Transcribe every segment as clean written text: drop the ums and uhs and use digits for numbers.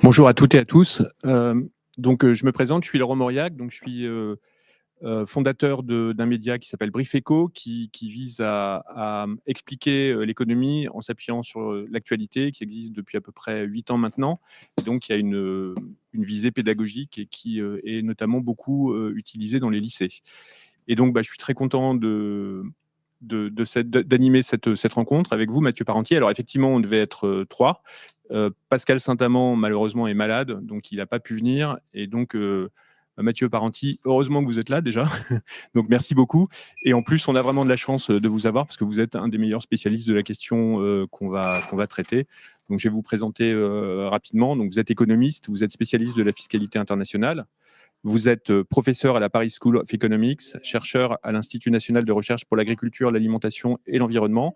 Bonjour à toutes et à tous. Je me présente, je suis Laurent Mauriac, donc je suis fondateur d'un média qui s'appelle Brief Eco, qui vise à expliquer l'économie en s'appuyant sur l'actualité, qui existe depuis à peu près 8 ans maintenant. Et donc, il y a une visée pédagogique et qui est notamment beaucoup utilisée dans les lycées. Et donc, je suis très content d'animer cette rencontre avec vous, Mathieu Parentier. Alors, effectivement, on devait être 3. Pascal Saint-Amand, malheureusement, est malade, donc il n'a pas pu venir. Et donc, Mathieu Parenti, heureusement que vous êtes là déjà. Donc, merci beaucoup. Et en plus, on a vraiment de la chance de vous avoir parce que vous êtes un des meilleurs spécialistes de la question qu'on va traiter. Donc, je vais vous présenter rapidement. Donc, vous êtes économiste, vous êtes spécialiste de la fiscalité internationale. Vous êtes professeur à la Paris School of Economics, chercheur à l'Institut national de recherche pour l'agriculture, l'alimentation et l'environnement.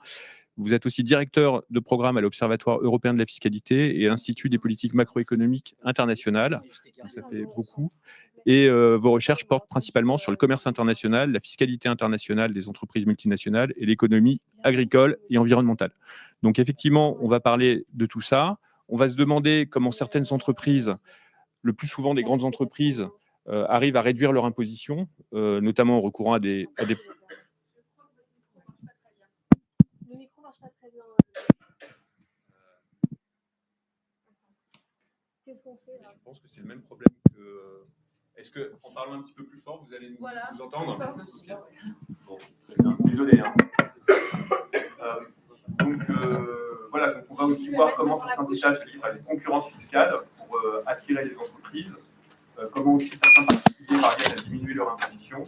Vous êtes aussi directeur de programme à l'Observatoire européen de la fiscalité et à l'Institut des politiques macroéconomiques internationales. Donc ça fait beaucoup. Et vos recherches portent principalement sur le commerce international, la fiscalité internationale des entreprises multinationales et l'économie agricole et environnementale. Donc effectivement, on va parler de tout ça. On va se demander comment certaines entreprises, le plus souvent des grandes entreprises, arrivent à réduire leur imposition, notamment en recourant à des... Le micro marche pas très bien. Qu'est-ce qu'on fait là? Je pense que c'est le même problème que... Est-ce qu'en parlant un petit peu plus fort, vous allez nous entendre? Bon, très bien. Désolé. Voilà, donc on va aussi voir comment certains États se livrent à une concurrence fiscale pour attirer les entreprises, comment aussi certains particuliers parviennent à diminuer leur imposition.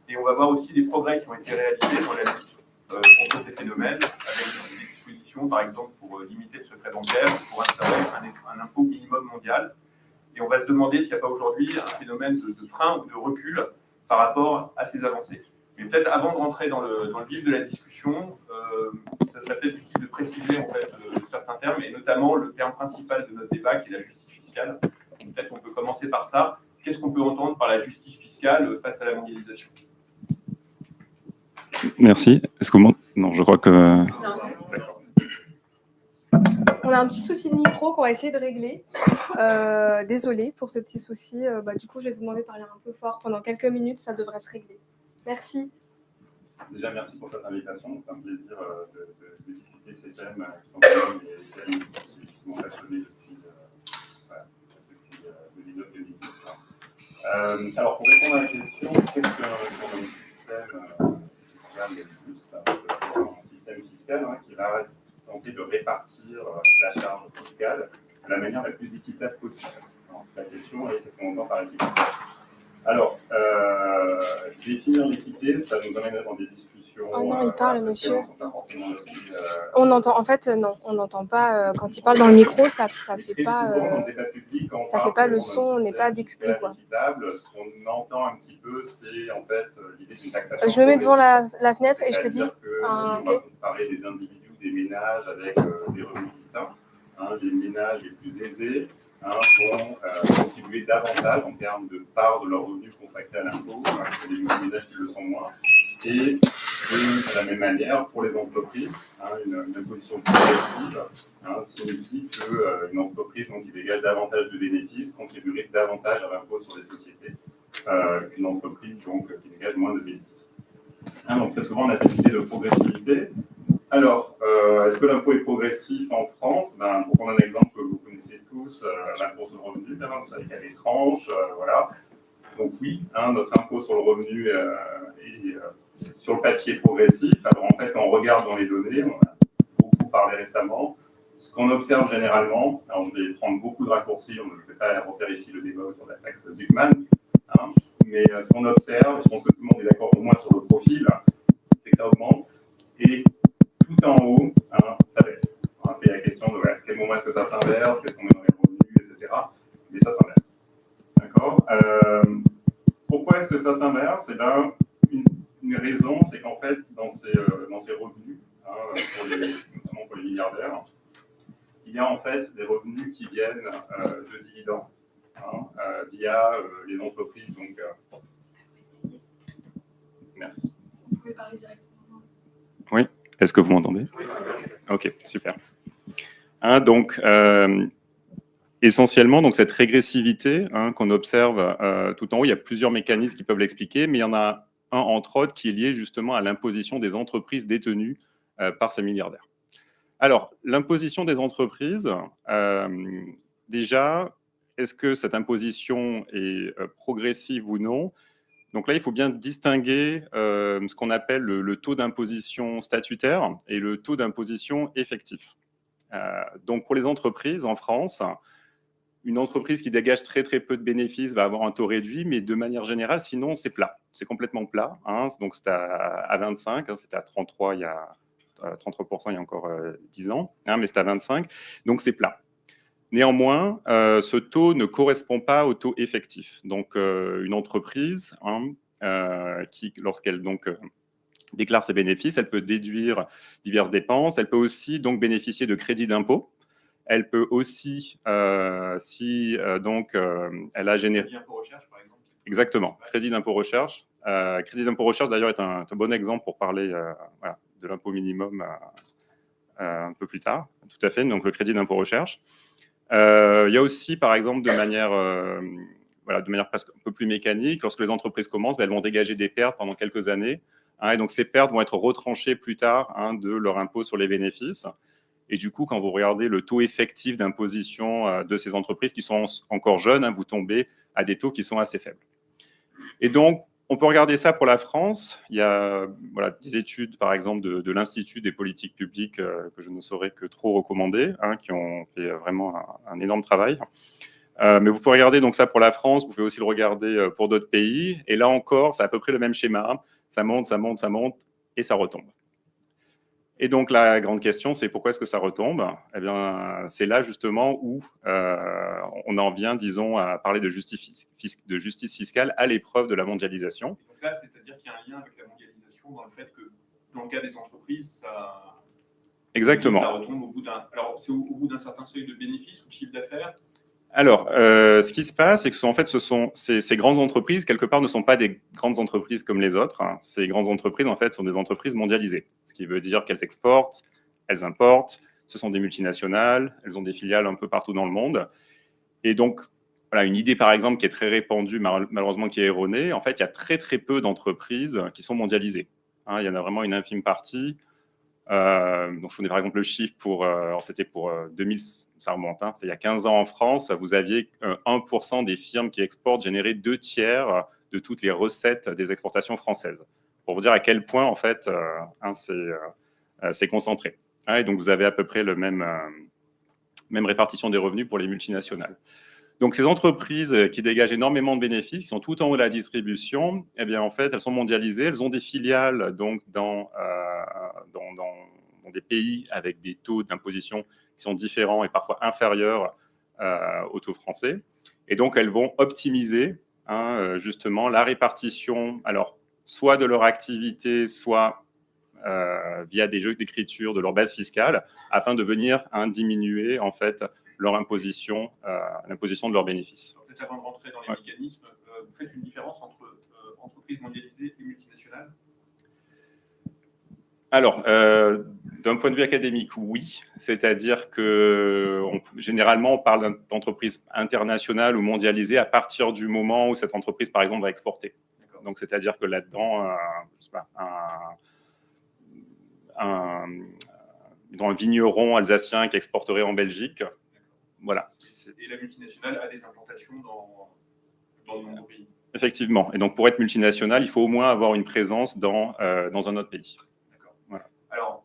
Et on va voir aussi les progrès qui ont été réalisés dans la lutte contre ces phénomènes, avec des dispositions, par exemple, pour limiter le secret bancaire, pour instaurer un impôt minimum mondial. Et on va se demander s'il n'y a pas aujourd'hui un phénomène de frein ou de recul par rapport à ces avancées. Mais peut-être avant de rentrer dans le vif de la discussion, ça serait peut-être utile de préciser en fait, certains termes, et notamment le terme principal de notre débat, qui est la justice fiscale. Donc, peut-être qu'on peut commencer par ça. Qu'est-ce qu'on peut entendre par la justice fiscale face à la mondialisation? Merci. Est-ce que non, je crois que... Non. On a un petit souci de micro qu'on va essayer de régler. Désolée pour ce petit souci. Du coup, je vais vous demander de parler un peu fort. Pendant quelques minutes, ça devrait se régler. Merci. Déjà, merci pour cette invitation. C'est un plaisir de discuter ces thèmes qui sont des thèmes qui m'ont passionné depuis 2009-2010. Alors, pour répondre à la question, qu'est-ce qu'un système fiscal? C'est un système fiscal qui va tenter de répartir la charge fiscale de la manière la plus équitable possible. Alors, la question est qu'est-ce qu'on entend par équité? Alors, définir l'équité, ça nous amène dans des discussions. Oh non, il parle, monsieur. On entend, en fait, non, on n'entend pas. Quand il parle dans le micro, ça fait pas. Ça fait pas le son, on n'est pas décuplé, quoi. Ce qu'on entend un petit peu, c'est en fait l'idée d'une taxation. Je me mets devant la fenêtre et je te dis. Si on va comparer des individus, des ménages avec des revenus distincts, les ménages les plus aisés vont contribuer davantage en termes de part de leurs revenus consacrés à l'impôt que les ménages qui le sont moins. Et de la même manière, pour les entreprises, une imposition progressive signifie qu'une entreprise qui dégage davantage de bénéfices contribuerait davantage à l'impôt sur les sociétés qu'une entreprise qui dégage moins de bénéfices. Donc très souvent, on a cette idée de progressivité. Alors, est-ce que l'impôt est progressif en France? Pour prendre un exemple que vous connaissez tous, l'impôt sur le revenu, vous savez qu'il y a des tranches, voilà. Donc oui, notre impôt sur le revenu est sur le papier progressif. Alors en fait, quand on regarde dans les données, on a beaucoup parlé récemment, ce qu'on observe généralement, alors je vais prendre beaucoup de raccourcis, je ne vais pas refaire ici le débat sur la taxe Zuckman, mais ce qu'on observe, je pense que tout le monde est d'accord au moins sur le profil, c'est que ça augmente, et tout en haut, ça baisse. On a fait la question de à quel moment est-ce que ça s'inverse, qu'est-ce qu'on met dans les revenus, etc. Mais ça s'inverse. D'accord. Pourquoi est-ce que ça s'inverse? Une raison, c'est qu'en fait, dans ces revenus, notamment pour les milliardaires, il y a en fait des revenus qui viennent de dividendes via les entreprises. Donc, merci. Vous pouvez parler directement. Oui. Est-ce que vous m'entendez? Ok, super. Et essentiellement, donc cette régressivité qu'on observe tout en haut, il y a plusieurs mécanismes qui peuvent l'expliquer, mais il y en a un, entre autres, qui est lié justement à l'imposition des entreprises détenues par ces milliardaires. Alors, l'imposition des entreprises, déjà, est-ce que cette imposition est progressive ou non? Donc là, il faut bien distinguer ce qu'on appelle le taux d'imposition statutaire et le taux d'imposition effectif. Donc pour les entreprises en France, une entreprise qui dégage très très peu de bénéfices va avoir un taux réduit, mais de manière générale, sinon c'est plat. C'est complètement plat. Donc c'était à 25, c'était à 33 il y a 33% il y a encore 10 ans, mais c'était à 25, donc c'est plat. Néanmoins, ce taux ne correspond pas au taux effectif. Donc une entreprise qui, lorsqu'elle déclare ses bénéfices, elle peut déduire diverses dépenses, elle peut aussi donc bénéficier de crédits d'impôt. Elle peut aussi, si elle a généré... Crédit d'impôt recherche, par exemple. Exactement, crédit d'impôt recherche. Crédit d'impôt recherche, d'ailleurs, est un bon exemple pour parler de l'impôt minimum un peu plus tard. Tout à fait, donc le crédit d'impôt recherche. Il y a aussi, par exemple, de manière presque un peu plus mécanique, lorsque les entreprises commencent, elles vont dégager des pertes pendant quelques années. Et donc, ces pertes vont être retranchées plus tard de leur impôt sur les bénéfices. Et du coup, quand vous regardez le taux effectif d'imposition de ces entreprises qui sont encore jeunes, vous tombez à des taux qui sont assez faibles. Et donc, on peut regarder ça pour la France. Il y a des études, par exemple, de l'Institut des politiques publiques que je ne saurais que trop recommander, qui ont fait vraiment un énorme travail. Mais vous pouvez regarder donc ça pour la France, vous pouvez aussi le regarder pour d'autres pays. Et là encore, c'est à peu près le même schéma. Ça monte, ça monte, ça monte, et ça retombe. Et donc, la grande question, c'est pourquoi est-ce que ça retombe? Eh bien, c'est là, justement, où on en vient, disons, à parler de justice fiscale à l'épreuve de la mondialisation. Donc là, c'est-à-dire qu'il y a un lien avec la mondialisation dans le fait que, dans le cas des entreprises, Exactement. Ça retombe au bout d'un... Alors, c'est au bout d'un certain seuil de bénéfices ou de chiffre d'affaires? Alors, ce qui se passe, c'est que ces grandes entreprises, quelque part, ne sont pas des grandes entreprises comme les autres. Ces grandes entreprises, en fait, sont des entreprises mondialisées. Ce qui veut dire qu'elles exportent, elles importent, ce sont des multinationales, elles ont des filiales un peu partout dans le monde. Et donc, voilà, une idée, par exemple, qui est très répandue, malheureusement qui est erronée, en fait, il y a très, très peu d'entreprises qui sont mondialisées. Il y en a vraiment une infime partie. Donc, je connais par exemple le chiffre c'était pour 2000, ça remonte, c'est il y a 15 ans en France, vous aviez 1% des firmes qui exportent généraient 2 tiers de toutes les recettes des exportations françaises. Pour vous dire à quel point, en fait, c'est concentré. Et donc, vous avez à peu près le même répartition des revenus pour les multinationales. Donc, ces entreprises qui dégagent énormément de bénéfices, qui sont tout en haut de la distribution, eh bien, en fait, elles sont mondialisées. Elles ont des filiales donc, dans des pays avec des taux d'imposition qui sont différents et parfois inférieurs aux taux français. Et donc, elles vont optimiser justement la répartition, alors, soit de leur activité, soit via des jeux d'écriture de leur base fiscale, afin de venir diminuer, en fait, leur imposition, l'imposition de leurs bénéfices. Peut-être avant de rentrer dans les mécanismes, vous faites une différence entre entreprises mondialisées et multinationales? Alors, d'un point de vue académique, oui. C'est-à-dire que généralement, on parle d'entreprise internationale ou mondialisée à partir du moment où cette entreprise, par exemple, va exporter. Donc, c'est-à-dire que là-dedans, un vigneron alsacien qui exporterait en Belgique. Voilà. Et la multinationale a des implantations dans de nombreux pays. Effectivement. Et donc, pour être multinationale, il faut au moins avoir une présence dans un autre pays. D'accord. Voilà. Alors,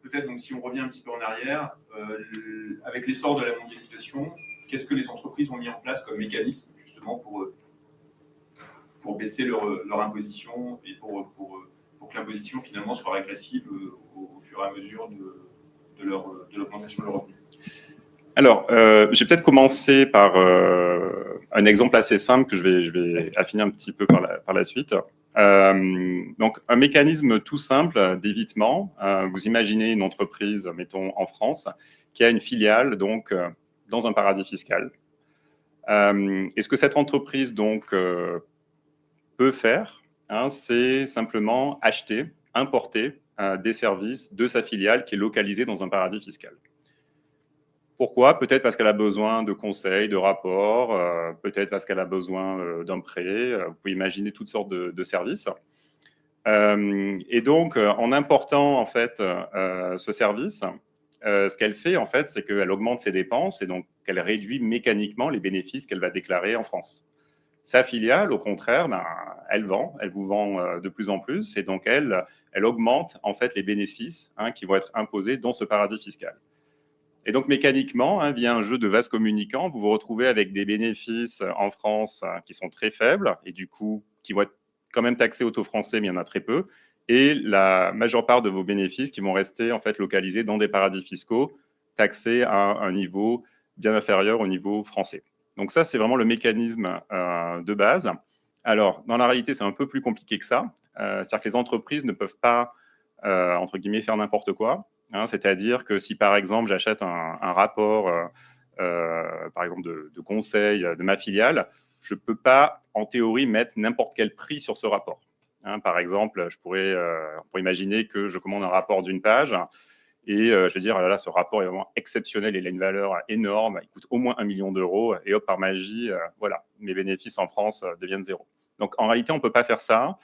peut-être, donc, si on revient un petit peu en arrière, avec l'essor de la mondialisation, qu'est-ce que les entreprises ont mis en place comme mécanisme, justement, pour baisser leur imposition et pour que l'imposition, finalement, soit régressive au fur et à mesure de l'augmentation de leur revenu? Alors, je vais peut-être commencer par un exemple assez simple que je vais affiner un petit peu par la suite. Donc, un mécanisme tout simple d'évitement. Vous imaginez une entreprise, mettons en France, qui a une filiale donc, dans un paradis fiscal. Et ce que cette entreprise donc, peut faire, c'est simplement acheter, importer des services de sa filiale qui est localisée dans un paradis fiscal. Pourquoi? Peut-être parce qu'elle a besoin de conseils, de rapports, peut-être parce qu'elle a besoin d'un prêt. Vous pouvez imaginer toutes sortes de services. Et donc, en important en fait ce service, ce qu'elle fait en fait, c'est qu'elle augmente ses dépenses et donc qu'elle réduit mécaniquement les bénéfices qu'elle va déclarer en France. Sa filiale, au contraire, ben, elle vous vend de plus en plus et donc elle augmente en fait les bénéfices qui vont être imposés dans ce paradis fiscal. Et donc, mécaniquement, via un jeu de vase communicant, vous vous retrouvez avec des bénéfices en France qui sont très faibles et du coup, qui vont être quand même taxés au taux français, mais il y en a très peu. Et la majeure part de vos bénéfices qui vont rester en fait localisés dans des paradis fiscaux, taxés à un niveau bien inférieur au niveau français. Donc ça, c'est vraiment le mécanisme de base. Alors, dans la réalité, c'est un peu plus compliqué que ça. C'est-à-dire que les entreprises ne peuvent pas, entre guillemets, faire n'importe quoi. C'est-à-dire que si, par exemple, j'achète un rapport, par exemple, de conseil de ma filiale, je ne peux pas, en théorie, mettre n'importe quel prix sur ce rapport. Par exemple, on pourrait imaginer que je commande un rapport d'une page et je vais dire, oh là là, ce rapport est vraiment exceptionnel, il a une valeur énorme, il coûte au moins 1 million d'euros et hop, par magie, voilà, mes bénéfices en France deviennent zéro. Donc, en réalité, on ne peut pas faire ça.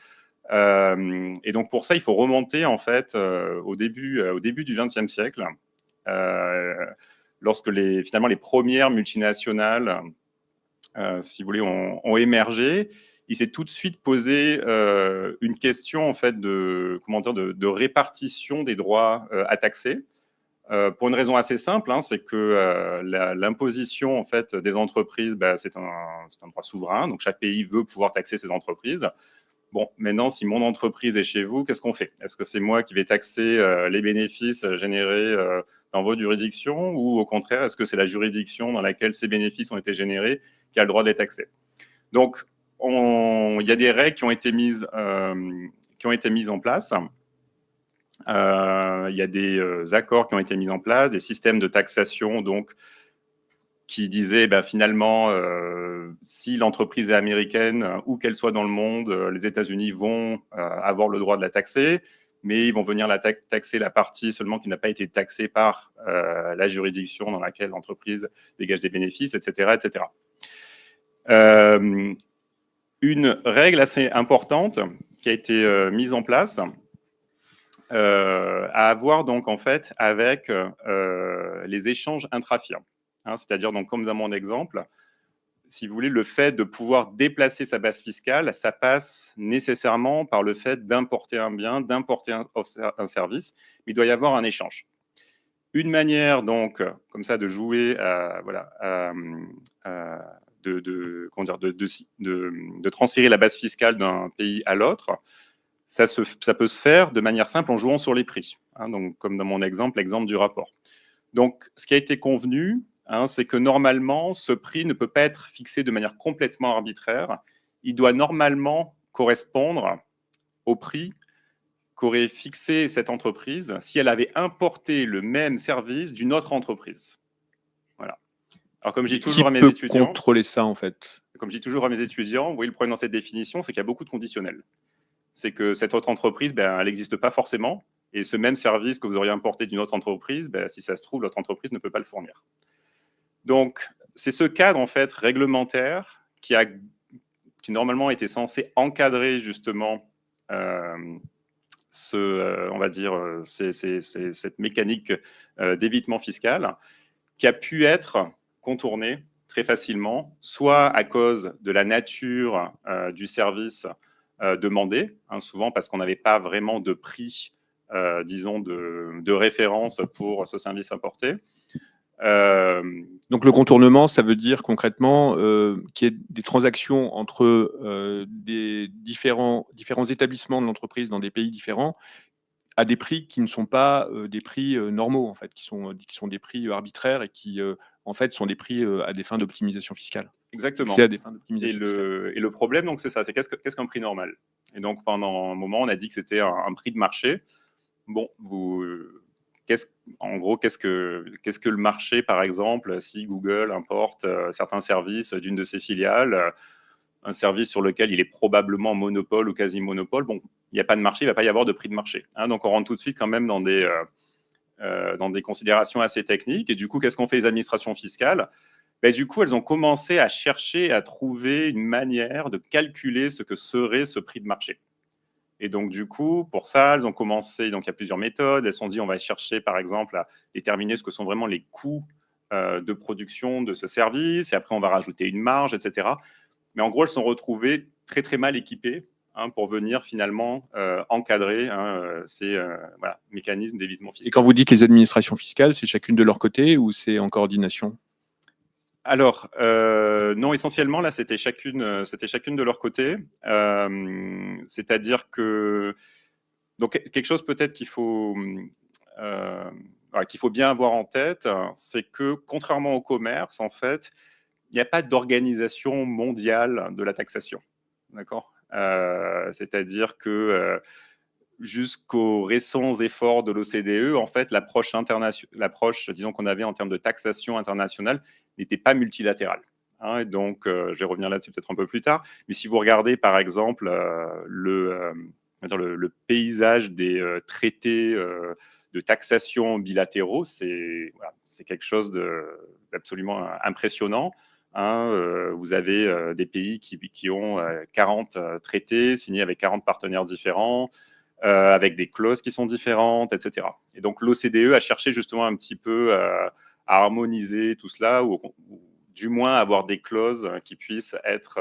Et donc pour ça, il faut remonter en fait au début du XXe siècle, lorsque finalement les premières multinationales, si vous voulez, ont émergé. Il s'est tout de suite posé une question en fait de répartition des droits à taxer. Pour une raison assez simple, c'est que l'imposition en fait des entreprises, c'est un droit souverain, donc chaque pays veut pouvoir taxer ses entreprises. Bon, maintenant, si mon entreprise est chez vous, qu'est-ce qu'on fait? Est-ce que c'est moi qui vais taxer les bénéfices générés dans votre juridiction ou au contraire, est-ce que c'est la juridiction dans laquelle ces bénéfices ont été générés qui a le droit de les taxer? Donc, il y a des règles qui ont été mises en place. Il y a des accords qui ont été mis en place, des systèmes de taxation, donc qui disait finalement, si l'entreprise est américaine, où qu'elle soit dans le monde, les États-Unis vont avoir le droit de la taxer, mais ils vont venir taxer la partie seulement qui n'a pas été taxée par la juridiction dans laquelle l'entreprise dégage des bénéfices, etc. etc. Une règle assez importante qui a été mise en place à avoir donc en fait avec les échanges intra-firmes. C'est-à-dire, donc, comme dans mon exemple, si vous voulez, le fait de pouvoir déplacer sa base fiscale, ça passe nécessairement par le fait d'importer un bien, d'importer un service, mais il doit y avoir un échange. Une manière, donc, comme ça, de jouer, de transférer la base fiscale d'un pays à l'autre, ça peut se faire de manière simple en jouant sur les prix, donc, comme dans mon exemple, l'exemple du rapport. Donc, ce qui a été convenu, c'est que normalement, ce prix ne peut pas être fixé de manière complètement arbitraire. Il doit normalement correspondre au prix qu'aurait fixé cette entreprise si elle avait importé le même service d'une autre entreprise. Voilà. Alors, comme je dis toujours à mes étudiants... Qui peut contrôler ça, en fait? Comme je dis toujours à mes étudiants, vous voyez, le problème dans cette définition, c'est qu'il y a beaucoup de conditionnels. C'est que cette autre entreprise, elle n'existe pas forcément. Et ce même service que vous auriez importé d'une autre entreprise, si ça se trouve, l'autre entreprise ne peut pas le fournir. Donc, c'est ce cadre en fait réglementaire qui normalement était censé encadrer justement on va dire, cette mécanique d'évitement fiscal, qui a pu être contournée très facilement, soit à cause de la nature du service demandé, souvent parce qu'on n'avait pas vraiment de prix, disons, de référence pour ce service importé. Donc le contournement, ça veut dire concrètement qu'il y ait des transactions entre des différents établissements de l'entreprise dans des pays différents à des prix qui ne sont pas des prix normaux, en fait, qui sont des prix arbitraires et qui, en fait, sont des prix à des fins d'optimisation fiscale. Exactement. C'est à des fins d'optimisation fiscale. Et le problème, donc, c'est ça, c'est qu'est-ce qu'un prix normal? Et donc, pendant un moment, on a dit que c'était un prix de marché. Bon, en gros, qu'est-ce que le marché, par exemple, si Google importe certains services d'une de ses filiales, un service sur lequel il est probablement monopole ou quasi-monopole, bon, il n'y a pas de marché, il ne va pas y avoir de prix de marché. Donc, on rentre tout de suite quand même dans des dans des considérations assez techniques. Et du coup, qu'est-ce qu'ont fait les administrations fiscales? Du coup, elles ont commencé à chercher, à trouver une manière de calculer ce que serait ce prix de marché. Et donc, du coup, pour ça, elles ont commencé, donc il y a plusieurs méthodes. Elles se sont dit, on va chercher, par exemple, à déterminer ce que sont vraiment les coûts de production de ce service. Et après, on va rajouter une marge, etc. Mais en gros, elles sont retrouvées très, très mal équipées pour venir finalement encadrer ces mécanismes d'évitement fiscal. Et quand vous dites les administrations fiscales, c'est chacune de leur côté ou c'est en coordination? Alors, non, essentiellement, là, c'était chacune de leur côté. C'est-à-dire que, donc, quelque chose peut-être qu'il faut bien avoir en tête, c'est que contrairement au commerce, en fait, il n'y a pas d'organisation mondiale de la taxation. D'accord? C'est-à-dire que jusqu'aux récents efforts de l'OCDE, en fait, l'approche, disons, qu'on avait en termes de taxation internationale n'était pas multilatérale. Et donc, je vais revenir là-dessus peut-être un peu plus tard. Mais si vous regardez, par exemple, le paysage des traités de taxation bilatéraux, c'est quelque chose d'absolument impressionnant. Vous avez des pays qui ont 40 traités signés avec 40 partenaires différents, avec des clauses qui sont différentes, etc. Et donc l'OCDE a cherché justement un petit peu à harmoniser tout cela, ou du moins avoir des clauses qui puissent être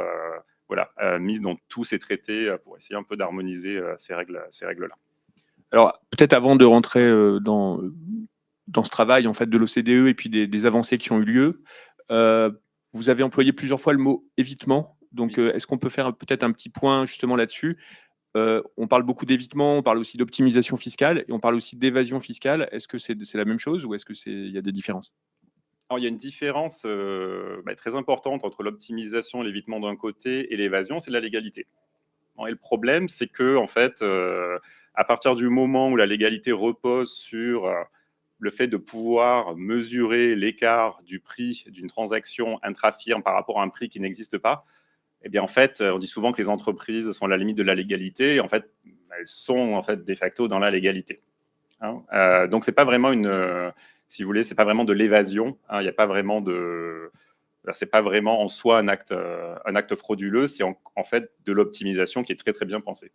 mises dans tous ces traités pour essayer un peu d'harmoniser ces règles-là. Alors, peut-être avant de rentrer dans ce travail en fait, de l'OCDE et puis des avancées qui ont eu lieu, vous avez employé plusieurs fois le mot évitement. Donc, est-ce qu'on peut faire peut-être un petit point justement là-dessus? On parle beaucoup d'évitement, on parle aussi d'optimisation fiscale et on parle aussi d'évasion fiscale. Est-ce que c'est la même chose ou est-ce qu'il y a des différences? Alors, il y a une différence très importante entre l'optimisation et l'évitement d'un côté et l'évasion, c'est la légalité. Et le problème, c'est que, en fait, à partir du moment où la légalité repose sur le fait de pouvoir mesurer l'écart du prix d'une transaction intra-firme par rapport à un prix qui n'existe pas, eh bien, en fait, on dit souvent que les entreprises sont à la limite de la légalité. Et en fait, elles sont en fait de facto dans la légalité. Donc, c'est pas vraiment si vous voulez, c'est pas vraiment de l'évasion. Il n'y a pas vraiment c'est pas vraiment en soi un acte frauduleux. C'est en fait de l'optimisation qui est très très bien pensée.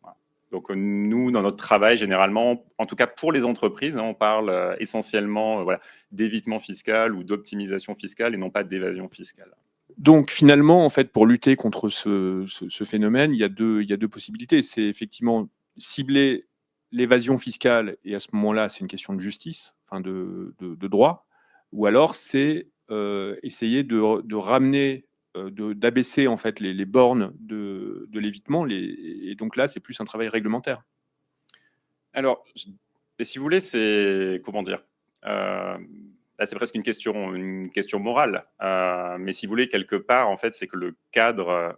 Voilà. Donc, nous, dans notre travail, généralement, en tout cas pour les entreprises, on parle essentiellement d'évitement fiscal ou d'optimisation fiscale et non pas d'évasion fiscale. Donc finalement, en fait, pour lutter contre ce phénomène, il y a deux possibilités. C'est effectivement cibler l'évasion fiscale, et à ce moment-là, c'est une question de justice, enfin de droit, ou alors c'est essayer de ramener, d'abaisser en fait les bornes de l'évitement, et donc là, c'est plus un travail réglementaire. Alors, mais si vous voulez, c'est comment dire là, c'est presque une question morale. Mais si vous voulez, quelque part, en fait, c'est que le cadre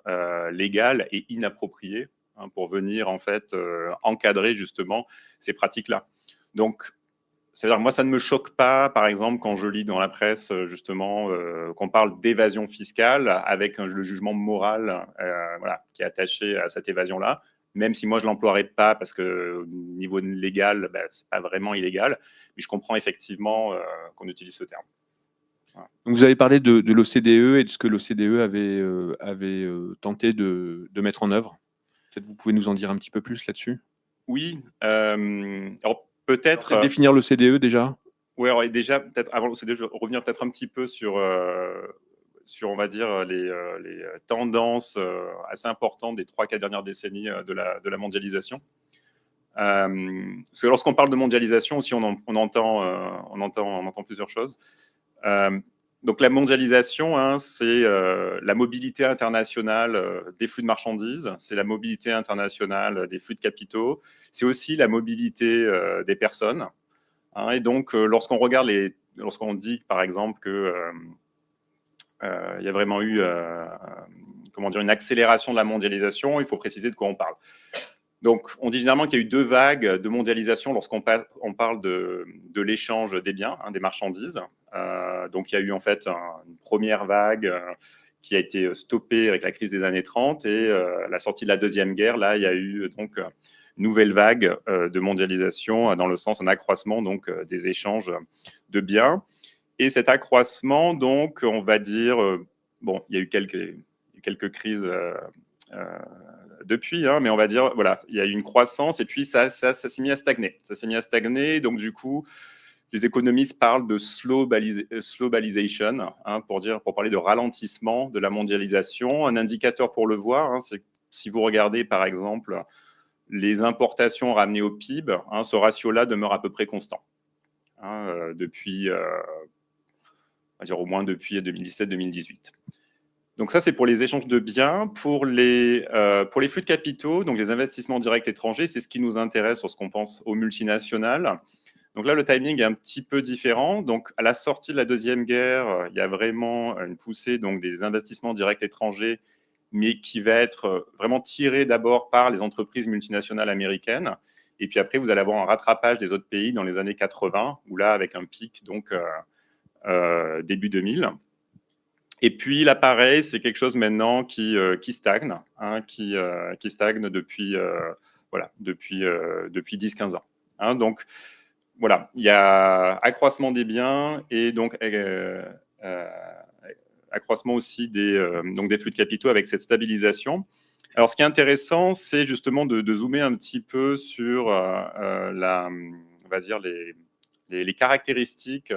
légal est inapproprié pour venir en fait encadrer justement ces pratiques-là. Donc, c'est-à-dire, moi, ça ne me choque pas, par exemple, quand je lis dans la presse justement qu'on parle d'évasion fiscale avec le jugement moral qui est attaché à cette évasion-là. Même si moi, je ne l'emploierais pas parce que au niveau légal, ce n'est pas vraiment illégal. Mais je comprends effectivement qu'on utilise ce terme. Voilà. Donc vous avez parlé de l'OCDE et de ce que l'OCDE avait tenté de mettre en œuvre. Peut-être vous pouvez nous en dire un petit peu plus là-dessus? Oui. Alors, peut-être définir l'OCDE déjà? Oui, alors déjà, peut-être avant l'OCDE, je vais revenir peut-être un petit peu sur on va dire, les tendances assez importantes des 3-4 dernières décennies de la mondialisation. Parce que lorsqu'on parle de mondialisation aussi, on entend plusieurs choses. Donc la mondialisation, c'est la mobilité internationale des flux de marchandises, c'est la mobilité internationale des flux de capitaux, c'est aussi la mobilité des personnes. Et donc, lorsqu'on dit, par exemple, que il y a vraiment eu une accélération de la mondialisation, il faut préciser de quoi on parle. Donc, on dit généralement qu'il y a eu 2 vagues de mondialisation lorsqu'on parle de l'échange des biens, des marchandises. Donc, il y a eu en fait une première vague qui a été stoppée avec la crise des années 30 et la sortie de la Deuxième Guerre. Là, il y a eu donc nouvelle vague de mondialisation dans le sens d'un accroissement donc, des échanges de biens. Et cet accroissement, donc, on va dire, bon, il y a eu quelques crises depuis, hein, mais on va dire, voilà, il y a eu une croissance et puis ça s'est mis à stagner. Ça s'est mis à stagner, donc du coup, les économistes parlent de slowbalization, hein, pour parler de ralentissement de la mondialisation. Un indicateur pour le voir, hein, c'est si vous regardez par exemple les importations ramenées au PIB, hein, ce ratio-là demeure à peu près constant, hein, depuis, on va dire au moins depuis 2017-2018. Donc ça, c'est pour les échanges de biens. Pour les flux de capitaux, donc les investissements directs étrangers, c'est ce qui nous intéresse lorsqu'on pense aux multinationales. Donc là, le timing est un petit peu différent. Donc à la sortie de la Deuxième Guerre, il y a vraiment une poussée donc, des investissements directs étrangers, mais qui va être vraiment tirée d'abord par les entreprises multinationales américaines. Et puis après, vous allez avoir un rattrapage des autres pays dans les années 80, où là, avec un pic donc début 2000. Et puis là, pareil, c'est quelque chose maintenant qui stagne, hein, qui stagne depuis 10-15 ans. Hein, donc, voilà, il y a accroissement des biens et donc accroissement aussi des flux de capitaux avec cette stabilisation. Alors, ce qui est intéressant, c'est justement de zoomer un petit peu sur on va dire les caractéristiques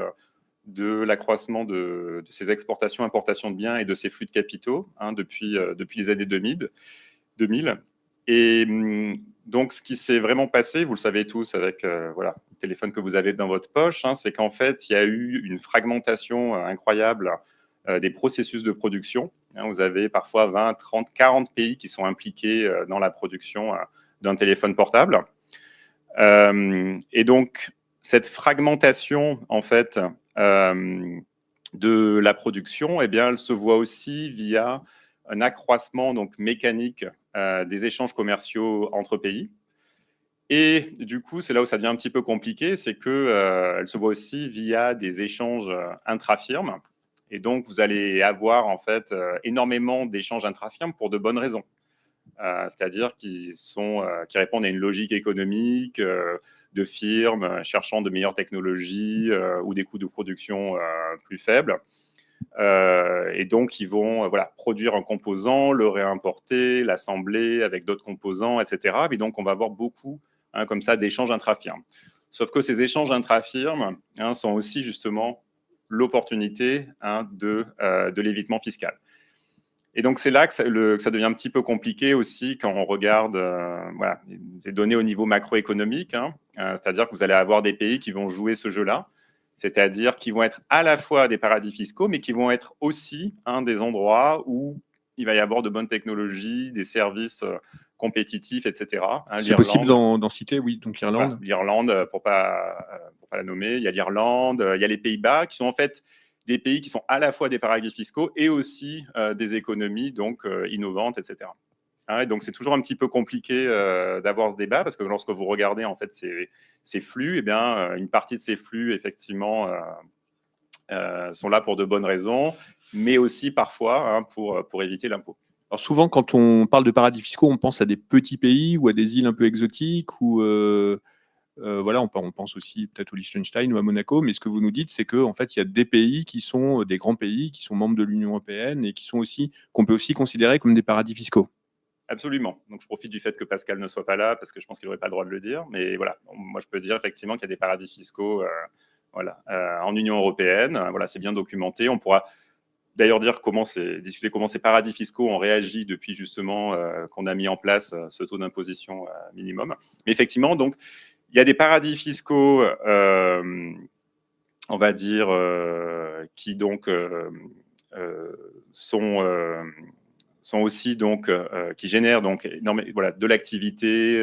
de l'accroissement de ces exportations, importations de biens et de ces flux de capitaux, hein, depuis les années 2000. Et donc, ce qui s'est vraiment passé, vous le savez tous avec le téléphone que vous avez dans votre poche, hein, c'est qu'en fait, il y a eu une fragmentation incroyable des processus de production. Hein, vous avez parfois 20, 30, 40 pays qui sont impliqués dans la production d'un téléphone portable. Et donc, cette fragmentation, en fait, de la production, eh bien, elle se voit aussi via un accroissement donc, mécanique des échanges commerciaux entre pays. Et du coup, c'est là où ça devient un petit peu compliqué, c'est qu'elle se voit aussi via des échanges intra-firmes. Et donc, vous allez avoir en fait énormément d'échanges intra-firmes pour de bonnes raisons. C'est-à-dire qui répondent à une logique économique de firmes cherchant de meilleures technologies ou des coûts de production plus faibles. Et donc, ils vont produire un composant, le réimporter, l'assembler avec d'autres composants, etc. Et donc, on va avoir beaucoup comme ça d'échanges intra-firmes. Sauf que ces échanges intra-firmes sont aussi justement l'opportunité de l'évitement fiscal. Et donc, c'est là que ça devient un petit peu compliqué aussi quand on regarde des données au niveau macroéconomique. C'est-à-dire que vous allez avoir des pays qui vont jouer ce jeu-là, c'est-à-dire qui vont être à la fois des paradis fiscaux, mais qui vont être aussi des endroits où il va y avoir de bonnes technologies, des services compétitifs, etc. C'est possible d'en citer, oui, donc l'Irlande. Voilà, l'Irlande, pour pas la nommer, il y a l'Irlande, il y a les Pays-Bas, qui sont en fait des pays qui sont à la fois des paradis fiscaux et aussi des économies donc innovantes, etc. Hein, et donc c'est toujours un petit peu compliqué d'avoir ce débat parce que lorsque vous regardez en fait ces flux, eh bien une partie de ces flux effectivement sont là pour de bonnes raisons, mais aussi parfois pour éviter l'impôt. Alors souvent, quand on parle de paradis fiscaux, on pense à des petits pays ou à des îles un peu exotiques ou voilà, on pense aussi peut-être au Liechtenstein ou à Monaco, mais ce que vous nous dites, c'est qu'en fait, il y a des pays qui sont des grands pays, qui sont membres de l'Union européenne et qu'on peut aussi considérer comme des paradis fiscaux. Absolument. Donc, je profite du fait que Pascal ne soit pas là parce que je pense qu'il n'aurait pas le droit de le dire. Mais voilà, moi, je peux dire effectivement qu'il y a des paradis fiscaux en Union européenne. Voilà, c'est bien documenté. On pourra d'ailleurs discuter comment ces paradis fiscaux ont réagi depuis justement qu'on a mis en place ce taux d'imposition minimum. Mais effectivement, donc, il y a des paradis fiscaux, on va dire, qui donc sont aussi donc qui génèrent donc de l'activité,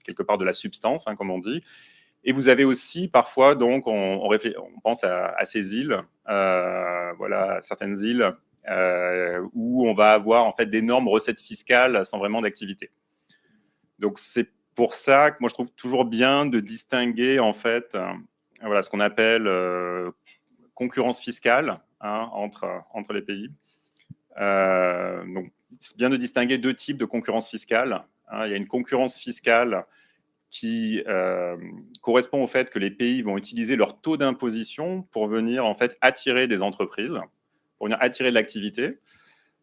quelque part de la substance, comme on dit. Et vous avez aussi parfois donc on pense à ces îles, certaines îles où on va avoir en fait d'énormes recettes fiscales sans vraiment d'activité. Donc c'est pour ça que moi je trouve toujours bien de distinguer en fait ce qu'on appelle concurrence fiscale entre les pays. Donc c'est bien de distinguer deux types de concurrence fiscale. Il y a une concurrence fiscale qui correspond au fait que les pays vont utiliser leur taux d'imposition pour venir en fait attirer des entreprises, pour venir attirer de l'activité.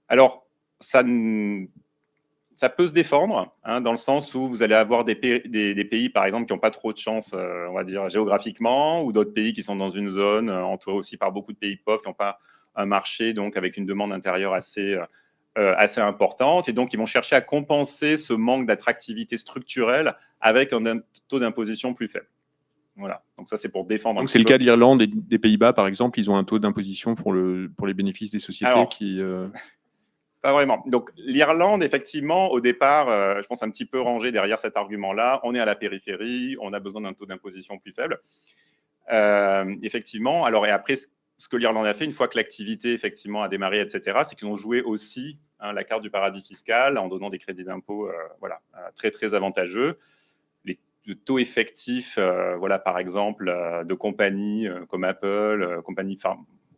Alors, ça peut se défendre, dans le sens où vous allez avoir des pays, par exemple, qui n'ont pas trop de chance, on va dire, géographiquement, ou d'autres pays qui sont dans une zone entourée aussi par beaucoup de pays pauvres qui n'ont pas un marché, donc avec une demande intérieure assez importante. Et donc, ils vont chercher à compenser ce manque d'attractivité structurelle avec un taux d'imposition plus faible. Voilà. Donc ça, c'est pour défendre. Donc c'est le cas de l'Irlande et des Pays-Bas, par exemple. Ils ont un taux d'imposition pour les bénéfices des sociétés. Alors, pas vraiment. Donc l'Irlande, effectivement, au départ, je pense un petit peu rangé derrière cet argument-là. On est à la périphérie, on a besoin d'un taux d'imposition plus faible. Effectivement. Alors, et après, ce que l'Irlande a fait, une fois que l'activité effectivement a démarré, etc., c'est qu'ils ont joué aussi la carte du paradis fiscal en donnant des crédits d'impôt très, très avantageux. Le taux effectif, par exemple, de compagnies comme Apple,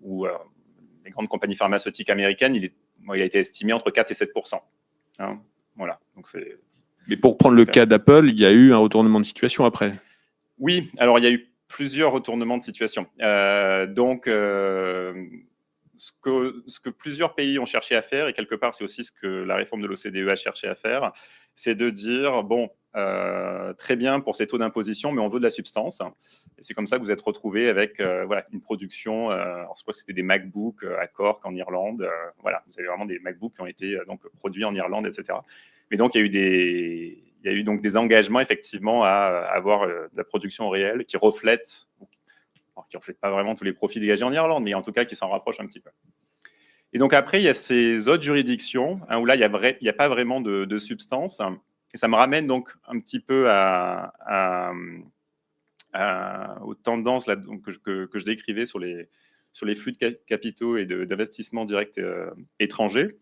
ou les grandes compagnies pharmaceutiques américaines, il a été estimé entre 4 et 7%. Voilà. Donc mais pour prendre le cas d'Apple, il y a eu un retournement de situation après. Oui, alors il y a eu plusieurs retournements de situation. Ce que plusieurs pays ont cherché à faire, et quelque part c'est aussi ce que la réforme de l'OCDE a cherché à faire, c'est de dire, bon, très bien pour ces taux d'imposition, mais on veut de la substance. Et c'est comme ça que vous êtes retrouvés avec une production, alors je crois que c'était des MacBooks à Cork en Irlande. Vous avez vraiment des MacBooks qui ont été donc produits en Irlande, etc. Mais donc, il y a eu donc des engagements, effectivement, à avoir de la production réelle qui reflète pas vraiment tous les profits dégagés en Irlande, mais en tout cas qui s'en rapproche un petit peu. Et donc après, il y a ces autres juridictions où là, il n'y a pas vraiment de substance. Et ça me ramène donc un petit peu aux tendances là, donc, que je décrivais sur les flux de capitaux et d'investissements directs étrangers.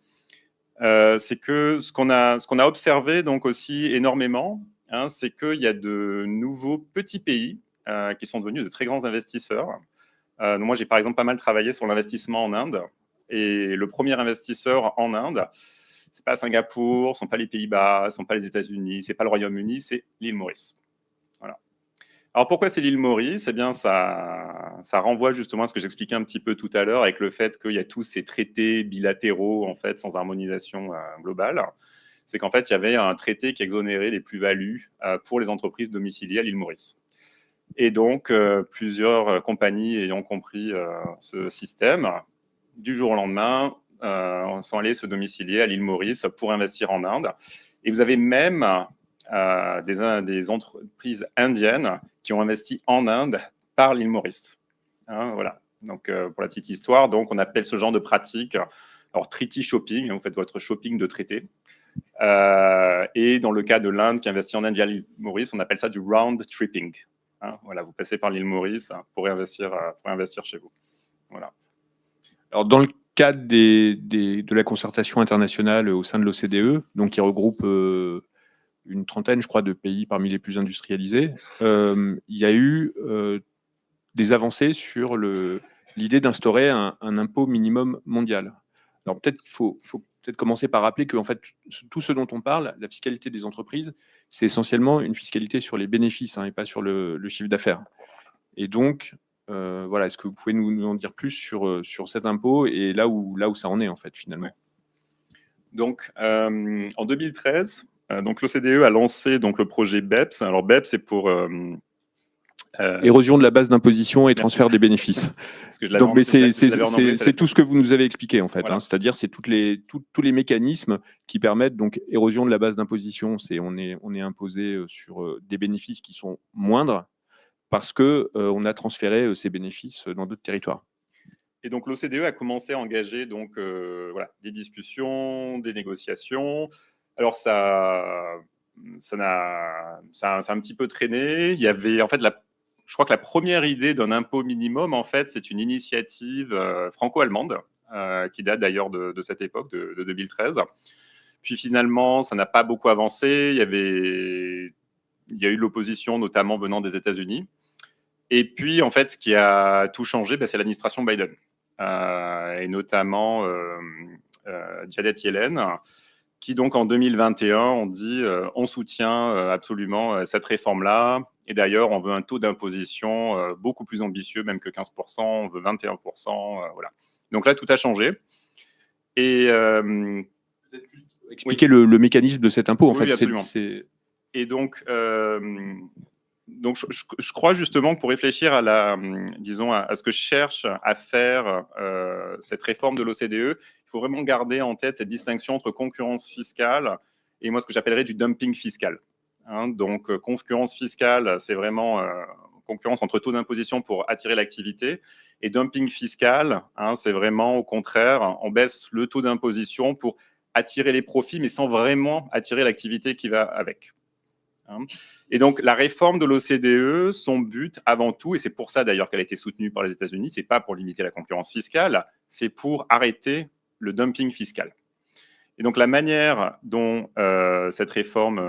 C'est que ce qu'on a observé donc aussi énormément, c'est qu'il y a de nouveaux petits pays qui sont devenus de très grands investisseurs. Donc moi, j'ai par exemple pas mal travaillé sur l'investissement en Inde. Et le premier investisseur en Inde, c'est pas Singapour, ce sont pas les Pays-Bas, ce sont pas les États-Unis, c'est pas le Royaume-Uni, c'est l'île Maurice. Voilà. Alors pourquoi c'est l'île Maurice ? Eh bien, ça renvoie justement à ce que j'expliquais un petit peu tout à l'heure avec le fait qu'il y a tous ces traités bilatéraux en fait sans harmonisation globale. C'est qu'en fait, il y avait un traité qui exonérait les plus-values pour les entreprises domiciliées à l'île Maurice. Et donc, plusieurs compagnies ayant compris ce système, du jour au lendemain, sont allés se domicilier à l'île Maurice pour investir en Inde. Et vous avez même des entreprises indiennes qui ont investi en Inde par l'île Maurice. Voilà. Donc, pour la petite histoire, donc, on appelle ce genre de pratique treaty shopping. Vous faites votre shopping de traité. Et dans le cas de l'Inde qui investit en Inde via l'île Maurice, on appelle ça du round tripping. Voilà, vous passez par l'île Maurice pour investir chez vous. Voilà. Alors, dans le cadre de la concertation internationale au sein de l'OCDE, donc qui regroupe une trentaine, je crois, de pays parmi les plus industrialisés, il y a eu des avancées sur l'idée d'instaurer un impôt minimum mondial. Alors peut-être qu'il faut peut-être commencer par rappeler que en fait, tout ce dont on parle, la fiscalité des entreprises, c'est essentiellement une fiscalité sur les bénéfices et pas sur le chiffre d'affaires. Et donc, voilà, est-ce que vous pouvez nous en dire plus sur cet impôt et là où ça en est en fait finalement ? Donc, en 2013, donc l'OCDE a lancé donc le projet BEPS. Alors BEPS, c'est pour érosion de la base d'imposition et transfert des bénéfices. Donc, mais c'est tout ce que vous nous avez expliqué en fait. Voilà. C'est-à-dire c'est tous les mécanismes qui permettent donc érosion de la base d'imposition. On est imposé sur des bénéfices qui sont moindres parce que on a transféré ces bénéfices dans d'autres territoires. Et donc l'OCDE a commencé à engager donc des discussions, des négociations. Alors ça a un petit peu traîné. Il y avait en fait je crois que la première idée d'un impôt minimum, en fait, c'est une initiative franco-allemande qui date d'ailleurs de cette époque, de 2013. Puis finalement, ça n'a pas beaucoup avancé. Il y a eu de l'opposition, notamment venant des États-Unis. Et puis, en fait, ce qui a tout changé, c'est l'administration Biden. Et notamment Janet Yellen, qui donc en 2021 ont dit on soutient absolument cette réforme-là. Et d'ailleurs, on veut un taux d'imposition beaucoup plus ambitieux, même que 15%, on veut 21%. Voilà. Donc là, tout a changé. Et peut-être juste expliquer le mécanisme de cet impôt, en oui, fait. absolument. Et donc je crois justement que pour réfléchir à disons, à ce que cherche à faire cette réforme de l'OCDE, il faut vraiment garder en tête cette distinction entre concurrence fiscale et moi ce que j'appellerais du dumping fiscal. Hein, donc concurrence fiscale, c'est vraiment concurrence entre taux d'imposition pour attirer l'activité, et dumping fiscal, hein, c'est vraiment au contraire, on baisse le taux d'imposition pour attirer les profits, mais sans vraiment attirer l'activité qui va avec. Et donc, la réforme de l'OCDE, son but avant tout, et c'est pour ça d'ailleurs qu'elle a été soutenue par les États-Unis, c'est pas pour limiter la concurrence fiscale, c'est pour arrêter le dumping fiscal. Et donc, la manière dont cette réforme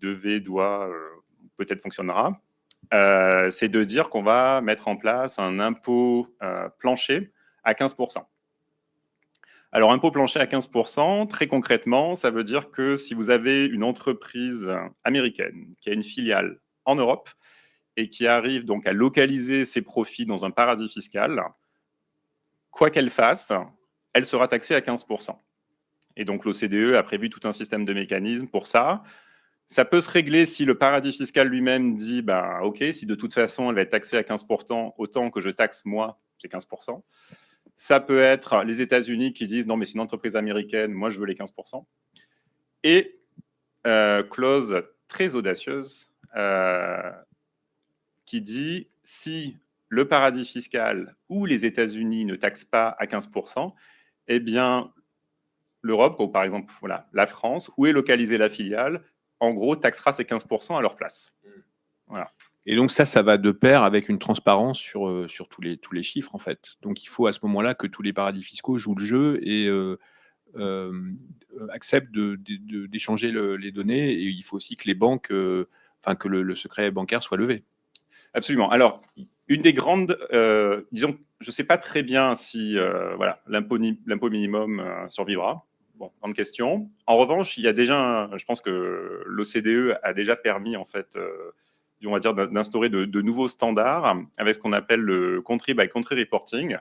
doit, peut-être fonctionnera, c'est de dire qu'on va mettre en place un impôt plancher à 15%. Alors, impôt plancher à 15%, très concrètement, ça veut dire que si vous avez une entreprise américaine qui a une filiale en Europe et qui arrive donc à localiser ses profits dans un paradis fiscal, quoi qu'elle fasse, elle sera taxée à 15%. Et donc, l'OCDE a prévu tout un système de mécanismes pour ça. Ça peut se régler si le paradis fiscal lui-même dit bah, OK, si de toute façon elle va être taxée à 15%, autant que je taxe moi, c'est 15%. Ça peut être les États-Unis qui disent non, mais c'est une entreprise américaine, moi je veux les 15%. Et clause très audacieuse qui dit si le paradis fiscal ou les États-Unis ne taxent pas à 15%, eh bien l'Europe, ou par exemple voilà, la France, où est localisée la filiale, en gros taxera ces 15% à leur place. Voilà. Et donc ça va de pair avec une transparence sur tous les chiffres, en fait. Donc il faut à ce moment-là que tous les paradis fiscaux jouent le jeu et acceptent d'échanger les données. Et il faut aussi que les banques, que le secret bancaire soit levé. Absolument. Alors, une des grandes, disons, je ne sais pas très bien si voilà, l'impôt minimum survivra. Bon, grande question. En revanche, il y a déjà, je pense que l'OCDE a déjà permis, en fait, on va dire, d'instaurer de nouveaux standards avec ce qu'on appelle le country by country reporting,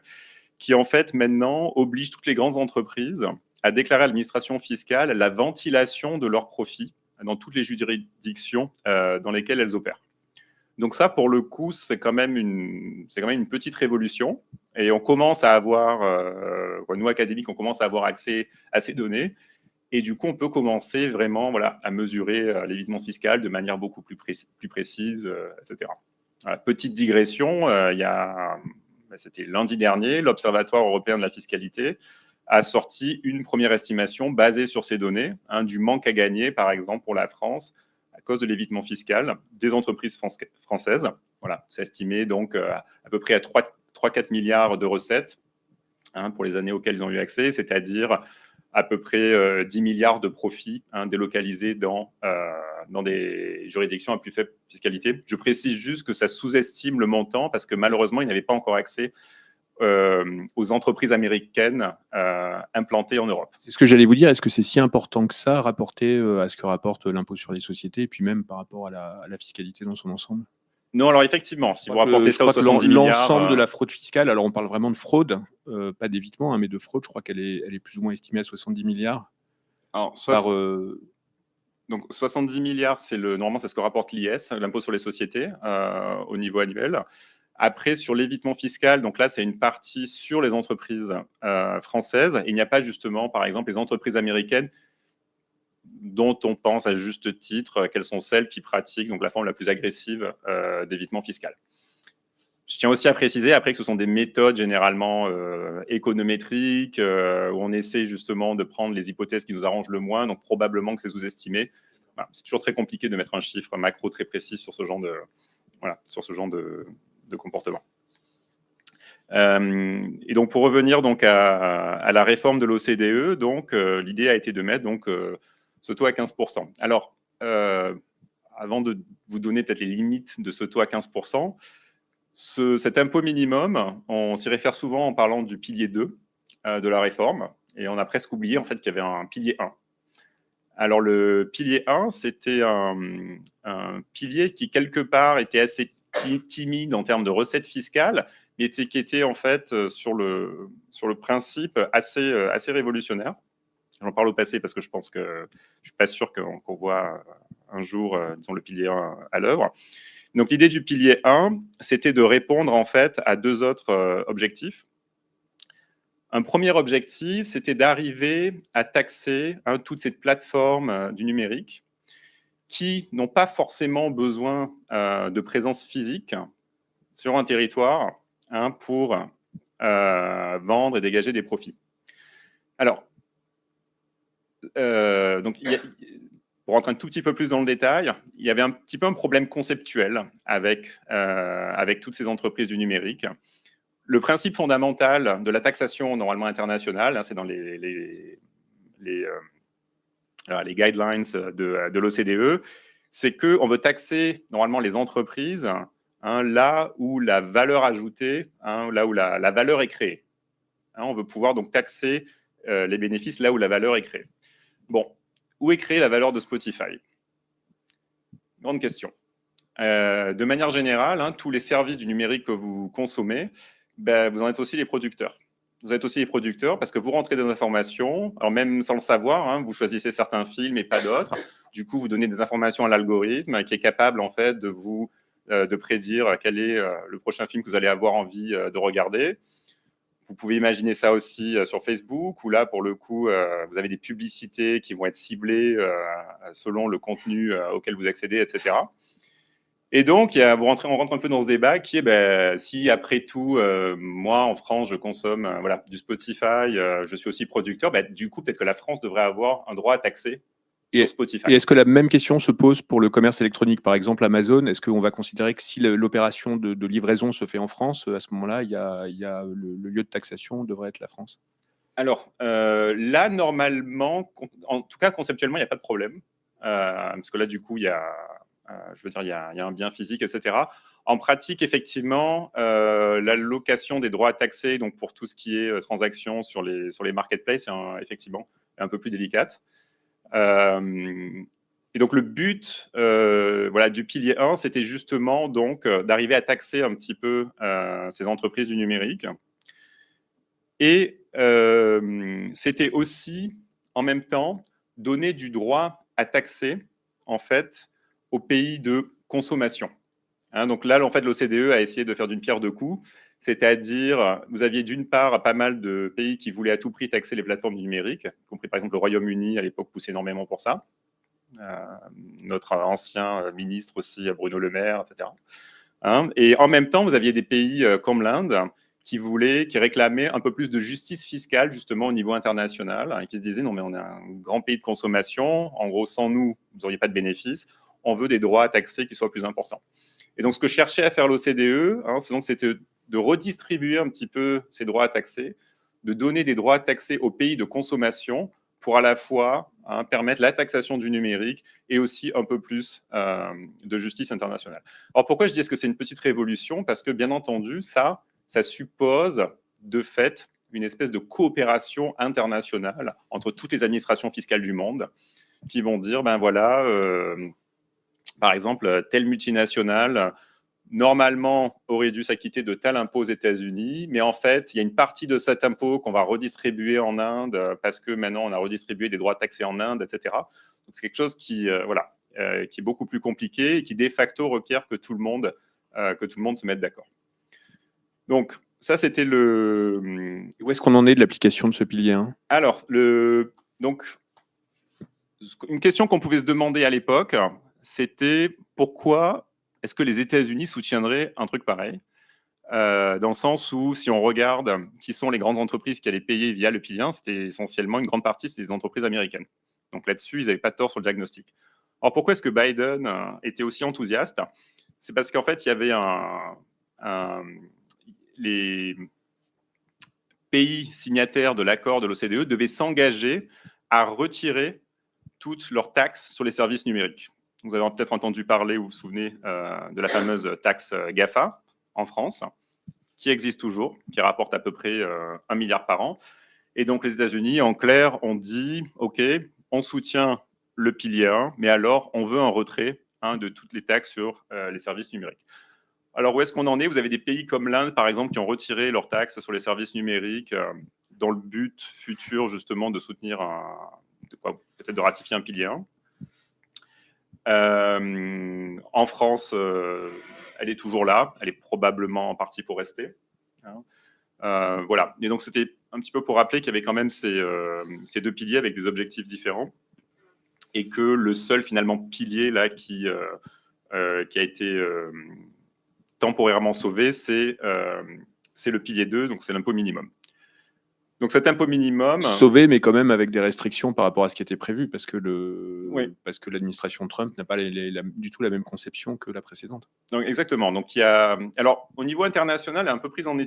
qui en fait maintenant oblige toutes les grandes entreprises à déclarer à l'administration fiscale la ventilation de leurs profits dans toutes les juridictions dans lesquelles elles opèrent. Donc ça, pour le coup, c'est quand même une petite révolution. Et on commence à avoir, nous académiques, on commence à avoir accès à ces données. Et du coup, on peut commencer vraiment à mesurer l'évitement fiscal de manière beaucoup plus précise, etc. Voilà, petite digression, c'était lundi dernier, l'Observatoire européen de la fiscalité a sorti une première estimation basée sur ces données, du manque à gagner, par exemple, pour la France, à cause de l'évitement fiscal des entreprises françaises. Voilà, c'est estimé donc à peu près à 3-4 milliards de recettes pour les années auxquelles ils ont eu accès, c'est-à-dire à peu près 10 milliards de profits délocalisés dans des juridictions à plus faible fiscalité. Je précise juste que ça sous-estime le montant parce que malheureusement, ils n'avaient pas encore accès aux entreprises américaines implantées en Europe. C'est ce que j'allais vous dire. Est-ce que c'est si important que ça, rapporté à ce que rapporte l'impôt sur les sociétés, et puis même par rapport à la fiscalité dans son ensemble? Non, alors effectivement, si vous rapportez ça aux 70 milliards... L'ensemble de la fraude fiscale, alors on parle vraiment de fraude, pas d'évitement, mais de fraude, je crois qu'elle est plus ou moins estimée à 70 milliards. Alors, donc 70 milliards, normalement, c'est ce que rapporte l'IS, l'impôt sur les sociétés, au niveau annuel. Après, sur l'évitement fiscal, donc là, c'est une partie sur les entreprises françaises. Il n'y a pas justement, par exemple, les entreprises américaines dont on pense à juste titre qu'elles sont celles qui pratiquent donc la forme la plus agressive d'évitement fiscal. Je tiens aussi à préciser après que ce sont des méthodes généralement économétriques où on essaie justement de prendre les hypothèses qui nous arrangent le moins, donc probablement que c'est sous-estimé. Voilà, c'est toujours très compliqué de mettre un chiffre macro très précis sur ce genre de comportement. Et donc pour revenir donc à la réforme de l'OCDE, donc l'idée a été de mettre donc ce taux à 15%. Alors avant de vous donner peut-être les limites de ce taux à 15%, cet impôt minimum, on s'y réfère souvent en parlant du pilier 2 de la réforme, et on a presque oublié en fait qu'il y avait un pilier 1. Alors, le pilier 1, c'était un pilier qui, quelque part, était assez timide en termes de recettes fiscales, mais qui était en fait sur le principe assez révolutionnaire. J'en parle au passé parce que je pense que je ne suis pas sûr qu'on voit un jour, disons, le pilier 1 à l'œuvre. Donc, l'idée du pilier 1, c'était de répondre en fait à deux autres objectifs. Un premier objectif, c'était d'arriver à taxer toutes ces plateformes du numérique qui n'ont pas forcément besoin de présence physique sur un territoire pour vendre et dégager des profits. Alors, donc, pour rentrer un tout petit peu plus dans le détail, il y avait un petit peu un problème conceptuel avec toutes ces entreprises du numérique. Le principe fondamental de la taxation normalement internationale, c'est dans les guidelines de l'OCDE, c'est qu'on veut taxer normalement les entreprises là où la valeur ajoutée, là où la valeur est créée. On veut pouvoir donc taxer les bénéfices là où la valeur est créée. Bon, où est créée la valeur de Spotify? Grande question. De manière générale, tous les services du numérique que vous consommez, vous en êtes aussi les producteurs. Vous êtes aussi les producteurs parce que vous rentrez des informations, alors même sans le savoir, vous choisissez certains films et pas d'autres. Du coup, vous donnez des informations à l'algorithme qui est capable en fait de prédire quel est le prochain film que vous allez avoir envie de regarder. Vous pouvez imaginer ça aussi sur Facebook, où là, pour le coup, vous avez des publicités qui vont être ciblées selon le contenu auquel vous accédez, etc. Et donc, on rentre un peu dans ce débat qui est, si après tout, moi, en France, je consomme du Spotify, je suis aussi producteur, du coup, peut-être que la France devrait avoir un droit à taxer sur Spotify. Et est-ce que la même question se pose pour le commerce électronique? Par exemple, Amazon, est-ce qu'on va considérer que si l'opération de livraison se fait en France, à ce moment-là, le lieu de taxation devrait être la France? Alors, là, normalement, en tout cas, conceptuellement, il n'y a pas de problème. Parce que là, du coup, il y a un bien physique, etc. En pratique, effectivement, l'allocation des droits taxés, donc pour tout ce qui est transactions sur les marketplaces, effectivement, est un peu plus délicate. Et donc, le but du pilier 1, c'était justement donc d'arriver à taxer un petit peu ces entreprises du numérique. Et c'était aussi, en même temps, donner du droit à taxer, en fait, aux pays de consommation. Donc là, en fait, l'OCDE a essayé de faire d'une pierre deux coups, c'est-à-dire, vous aviez d'une part pas mal de pays qui voulaient à tout prix taxer les plateformes du numérique, y compris par exemple le Royaume-Uni, à l'époque, poussait énormément pour ça. Notre ancien ministre aussi, Bruno Le Maire, etc. Et en même temps, vous aviez des pays comme l'Inde qui réclamaient un peu plus de justice fiscale, justement, au niveau international, et qui se disaient, non, mais on est un grand pays de consommation, en gros, sans nous, vous n'auriez pas de bénéfices, on veut des droits à taxer qui soient plus importants. Et donc, ce que cherchait à faire l'OCDE, c'était de redistribuer un petit peu ces droits à taxer, de donner des droits à taxer aux pays de consommation pour à la fois permettre la taxation du numérique et aussi un peu plus de justice internationale. Alors, pourquoi je dis est-ce que c'est une petite révolution? Parce que, bien entendu, ça suppose de fait une espèce de coopération internationale entre toutes les administrations fiscales du monde qui vont dire, par exemple, telle multinationale, normalement, aurait dû s'acquitter de tel impôt aux États-Unis, mais en fait, il y a une partie de cet impôt qu'on va redistribuer en Inde parce que maintenant, on a redistribué des droits taxés en Inde, etc. Donc, c'est quelque chose qui est beaucoup plus compliqué et qui, de facto, requiert que tout le monde se mette d'accord. Donc, ça, c'était Où est-ce qu'on en est de l'application de ce pilier 1? Alors, donc, une question qu'on pouvait se demander à l'époque, c'était pourquoi est-ce que les États-Unis soutiendraient un truc pareil? Dans le sens où, si on regarde qui sont les grandes entreprises qui allaient payer via le pilier 1, c'était essentiellement une grande partie, c'était des entreprises américaines. Donc là-dessus, ils n'avaient pas tort sur le diagnostic. Alors pourquoi est-ce que Biden était aussi enthousiaste? C'est parce qu'en fait, il y avait les pays signataires de l'accord de l'OCDE devaient s'engager à retirer toutes leurs taxes sur les services numériques. Vous avez peut-être entendu parler, ou vous vous souvenez, de la fameuse taxe GAFA en France, qui existe toujours, qui rapporte à peu près 1 milliard par an. Et donc les États-Unis, en clair, ont dit, OK, on soutient le pilier 1, mais alors on veut un retrait de toutes les taxes sur les services numériques. Alors, où est-ce qu'on en est? Vous avez des pays comme l'Inde, par exemple, qui ont retiré leurs taxes sur les services numériques dans le but futur, justement, de soutenir peut-être de ratifier un pilier 1. En France, elle est toujours là. Elle est probablement en partie pour rester. Voilà. Et donc, c'était un petit peu pour rappeler qu'il y avait quand même ces deux piliers avec des objectifs différents et que le seul, finalement, pilier là qui a été temporairement sauvé, c'est le pilier 2, donc c'est l'impôt minimum. Donc cet impôt minimum... Sauvé, mais quand même avec des restrictions par rapport à ce qui était prévu, parce que l'administration Trump n'a pas du tout la même conception que la précédente. Donc, exactement. Donc, il y a... Alors, au niveau international, elle est un peu prise en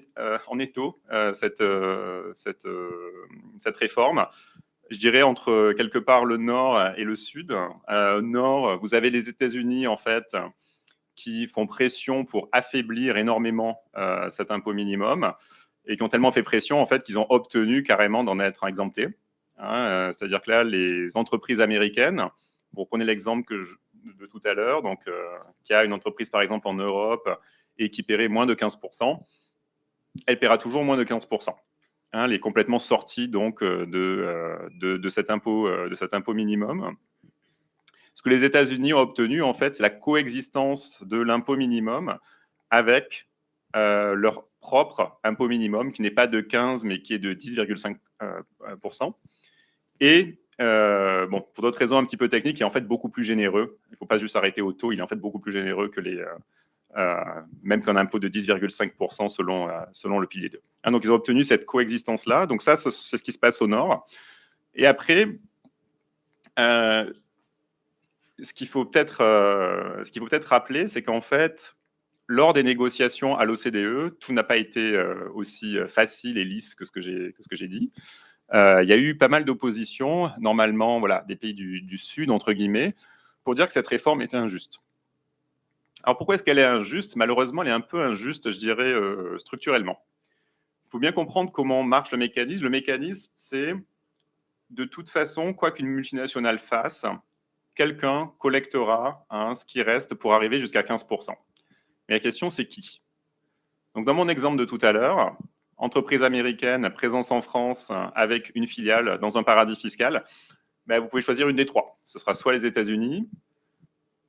étau, cette réforme. Je dirais entre quelque part le nord et le sud. Au nord, vous avez les États-Unis, en fait, qui font pression pour affaiblir énormément cet impôt minimum et qui ont tellement fait pression en fait qu'ils ont obtenu carrément d'en être exemptés. C'est-à-dire que là, les entreprises américaines, vous reprenez l'exemple de tout à l'heure, donc qui a une entreprise par exemple en Europe et qui paierait moins de 15%, elle paiera toujours moins de 15%. Elle est complètement sortie donc de cet impôt minimum. Ce que les États-Unis ont obtenu, en fait, c'est la coexistence de l'impôt minimum avec leur propre impôt minimum, qui n'est pas de 15, mais qui est de 10,5%. Et, bon, pour d'autres raisons un petit peu techniques, il est en fait beaucoup plus généreux. Il ne faut pas juste s'arrêter au taux, il est en fait beaucoup plus généreux que même qu'un impôt de 10,5% selon le pilier 2. Donc, ils ont obtenu cette coexistence-là. Donc, ça, c'est ce qui se passe au nord. Et après... ce qu'il faut peut-être rappeler, c'est qu'en fait, lors des négociations à l'OCDE, tout n'a pas été aussi facile et lisse que ce que j'ai dit. Il y a eu pas mal d'opposition, normalement, voilà, des pays du Sud, entre guillemets, pour dire que cette réforme était injuste. Alors pourquoi est-ce qu'elle est injuste? Malheureusement, elle est un peu injuste, je dirais, structurellement. Il faut bien comprendre comment marche le mécanisme. Le mécanisme, c'est de toute façon, quoi qu'une multinationale fasse, quelqu'un collectera ce qui reste pour arriver jusqu'à 15%. Mais la question, c'est qui? Donc, dans mon exemple de tout à l'heure, entreprise américaine, présence en France avec une filiale dans un paradis fiscal, vous pouvez choisir une des trois. Ce sera soit les États-Unis,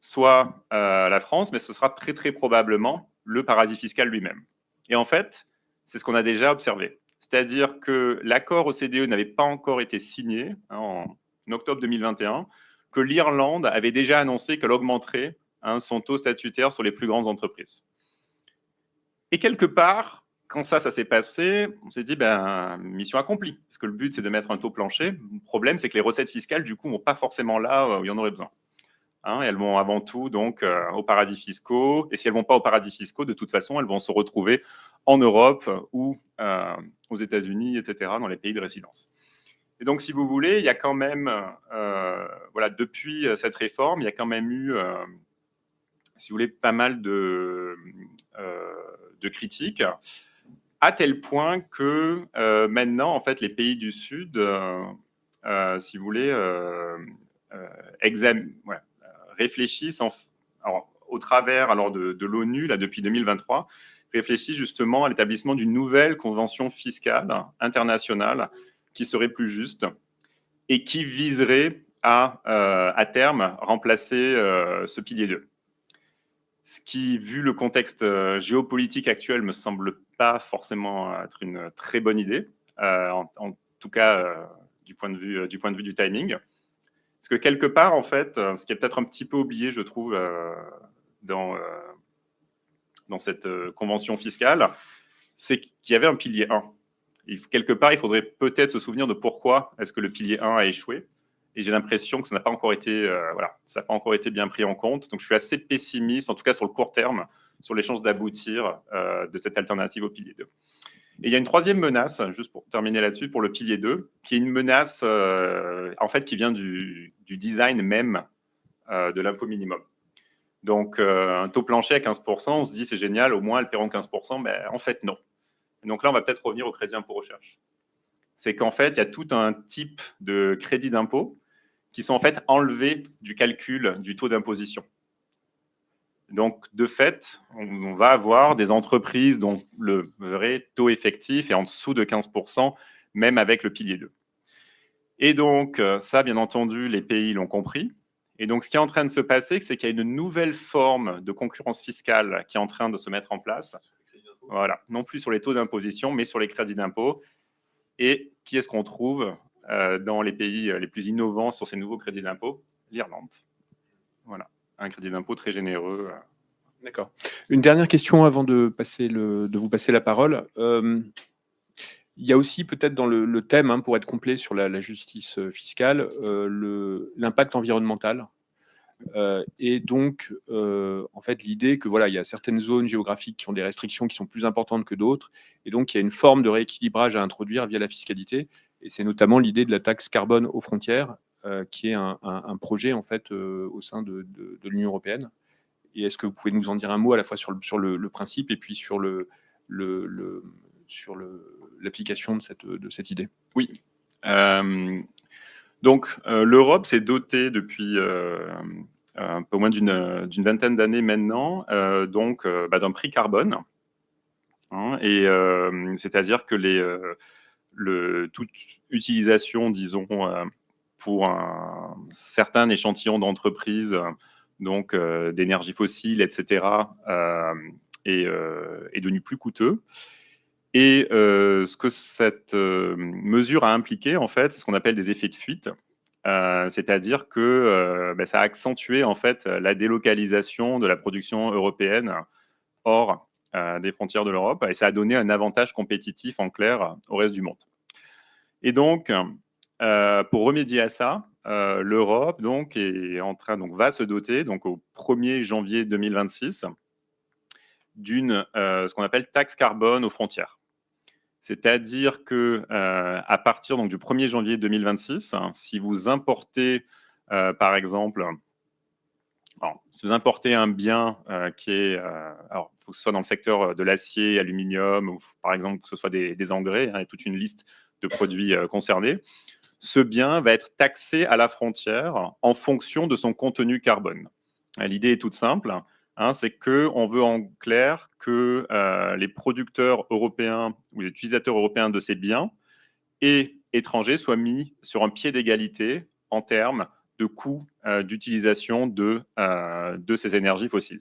soit la France, mais ce sera très, très probablement le paradis fiscal lui-même. Et en fait, c'est ce qu'on a déjà observé. C'est-à-dire que l'accord OCDE n'avait pas encore été signé en octobre 2021, que l'Irlande avait déjà annoncé qu'elle augmenterait son taux statutaire sur les plus grandes entreprises. Et quelque part, quand ça s'est passé, on s'est dit, mission accomplie, parce que le but, c'est de mettre un taux plancher. Le problème, c'est que les recettes fiscales, du coup, ne vont pas forcément là où il y en aurait besoin. Elles vont avant tout donc aux paradis fiscaux, et si elles ne vont pas aux paradis fiscaux, de toute façon, elles vont se retrouver en Europe ou aux États-Unis, etc., dans les pays de résidence. Et donc, si vous voulez, il y a quand même, depuis cette réforme, il y a quand même eu, si vous voulez, pas mal de critiques, à tel point que maintenant, en fait, les pays du Sud, si vous voulez, réfléchissent au travers de l'ONU, là, depuis 2023, réfléchissent justement à l'établissement d'une nouvelle convention fiscale internationale qui serait plus juste et qui viserait à terme remplacer ce pilier 2. Ce qui, vu le contexte géopolitique actuel, me semble pas forcément être une très bonne idée, en tout cas du point de vue du timing. Parce que quelque part, en fait, ce qui est peut-être un petit peu oublié, je trouve, dans cette convention fiscale, c'est qu'il y avait un pilier 1. Quelque part, il faudrait peut-être se souvenir de pourquoi est-ce que le pilier 1 a échoué. Et j'ai l'impression que ça n'a pas encore été, ça n'a pas encore été bien pris en compte. Donc, je suis assez pessimiste, en tout cas sur le court terme, sur les chances d'aboutir de cette alternative au pilier 2. Et il y a une troisième menace, juste pour terminer là-dessus, pour le pilier 2, qui est une menace en fait, qui vient du design même de l'impôt minimum. Donc, un taux plancher à 15%, on se dit c'est génial, au moins elles paieront 15%, mais en fait, non. Et donc là, on va peut-être revenir au crédit impôt recherche. C'est qu'en fait, il y a tout un type de crédit d'impôt qui sont en fait enlevés du calcul du taux d'imposition. Donc, de fait, on va avoir des entreprises dont le vrai taux effectif est en dessous de 15%, même avec le pilier 2. Et donc, ça, bien entendu, les pays l'ont compris. Et donc, ce qui est en train de se passer, c'est qu'il y a une nouvelle forme de concurrence fiscale qui est en train de se mettre en place. Voilà, non plus sur les taux d'imposition, mais sur les crédits d'impôt. Et qui est-ce qu'on trouve dans les pays les plus innovants sur ces nouveaux crédits d'impôt? L'Irlande. Voilà, un crédit d'impôt très généreux. D'accord. Une dernière question avant de vous passer la parole. Il y a aussi peut-être dans le thème, hein, pour être complet sur la justice fiscale, l'impact environnemental. Et donc, en fait, l'idée que voilà, il y a certaines zones géographiques qui ont des restrictions qui sont plus importantes que d'autres, et donc il y a une forme de rééquilibrage à introduire via la fiscalité. Et c'est notamment l'idée de la taxe carbone aux frontières, qui est un projet en fait au sein de l'Union européenne. Et est-ce que vous pouvez nous en dire un mot à la fois sur le principe et puis sur l'application de cette idée? Oui. Donc, l'Europe s'est dotée depuis un peu moins d'une vingtaine d'années maintenant d'un prix carbone. Hein, et c'est-à-dire que toute utilisation, disons, pour un certain échantillon d'entreprises, donc d'énergie fossile, etc., est devenu plus coûteux. Et ce que cette mesure a impliqué, en fait, c'est ce qu'on appelle des effets de fuite. C'est-à-dire que ça a accentué en fait la délocalisation de la production européenne hors des frontières de l'Europe, et ça a donné un avantage compétitif en clair au reste du monde. Et donc, pour remédier à ça, l'Europe donc va se doter donc au 1er janvier 2026 d'une ce qu'on appelle taxe carbone aux frontières. C'est-à-dire que à partir donc, du 1er janvier 2026, si vous importez, par exemple, si vous importez un bien qui est, alors il faut que ce soit dans le secteur de l'acier, aluminium, ou par exemple que ce soit des engrais, hein, et toute une liste de produits concernés, ce bien va être taxé à la frontière en fonction de son contenu carbone. L'idée est toute simple. Hein, c'est qu'on veut en clair que les producteurs européens ou les utilisateurs européens de ces biens et étrangers soient mis sur un pied d'égalité en termes de coût d'utilisation de ces énergies fossiles.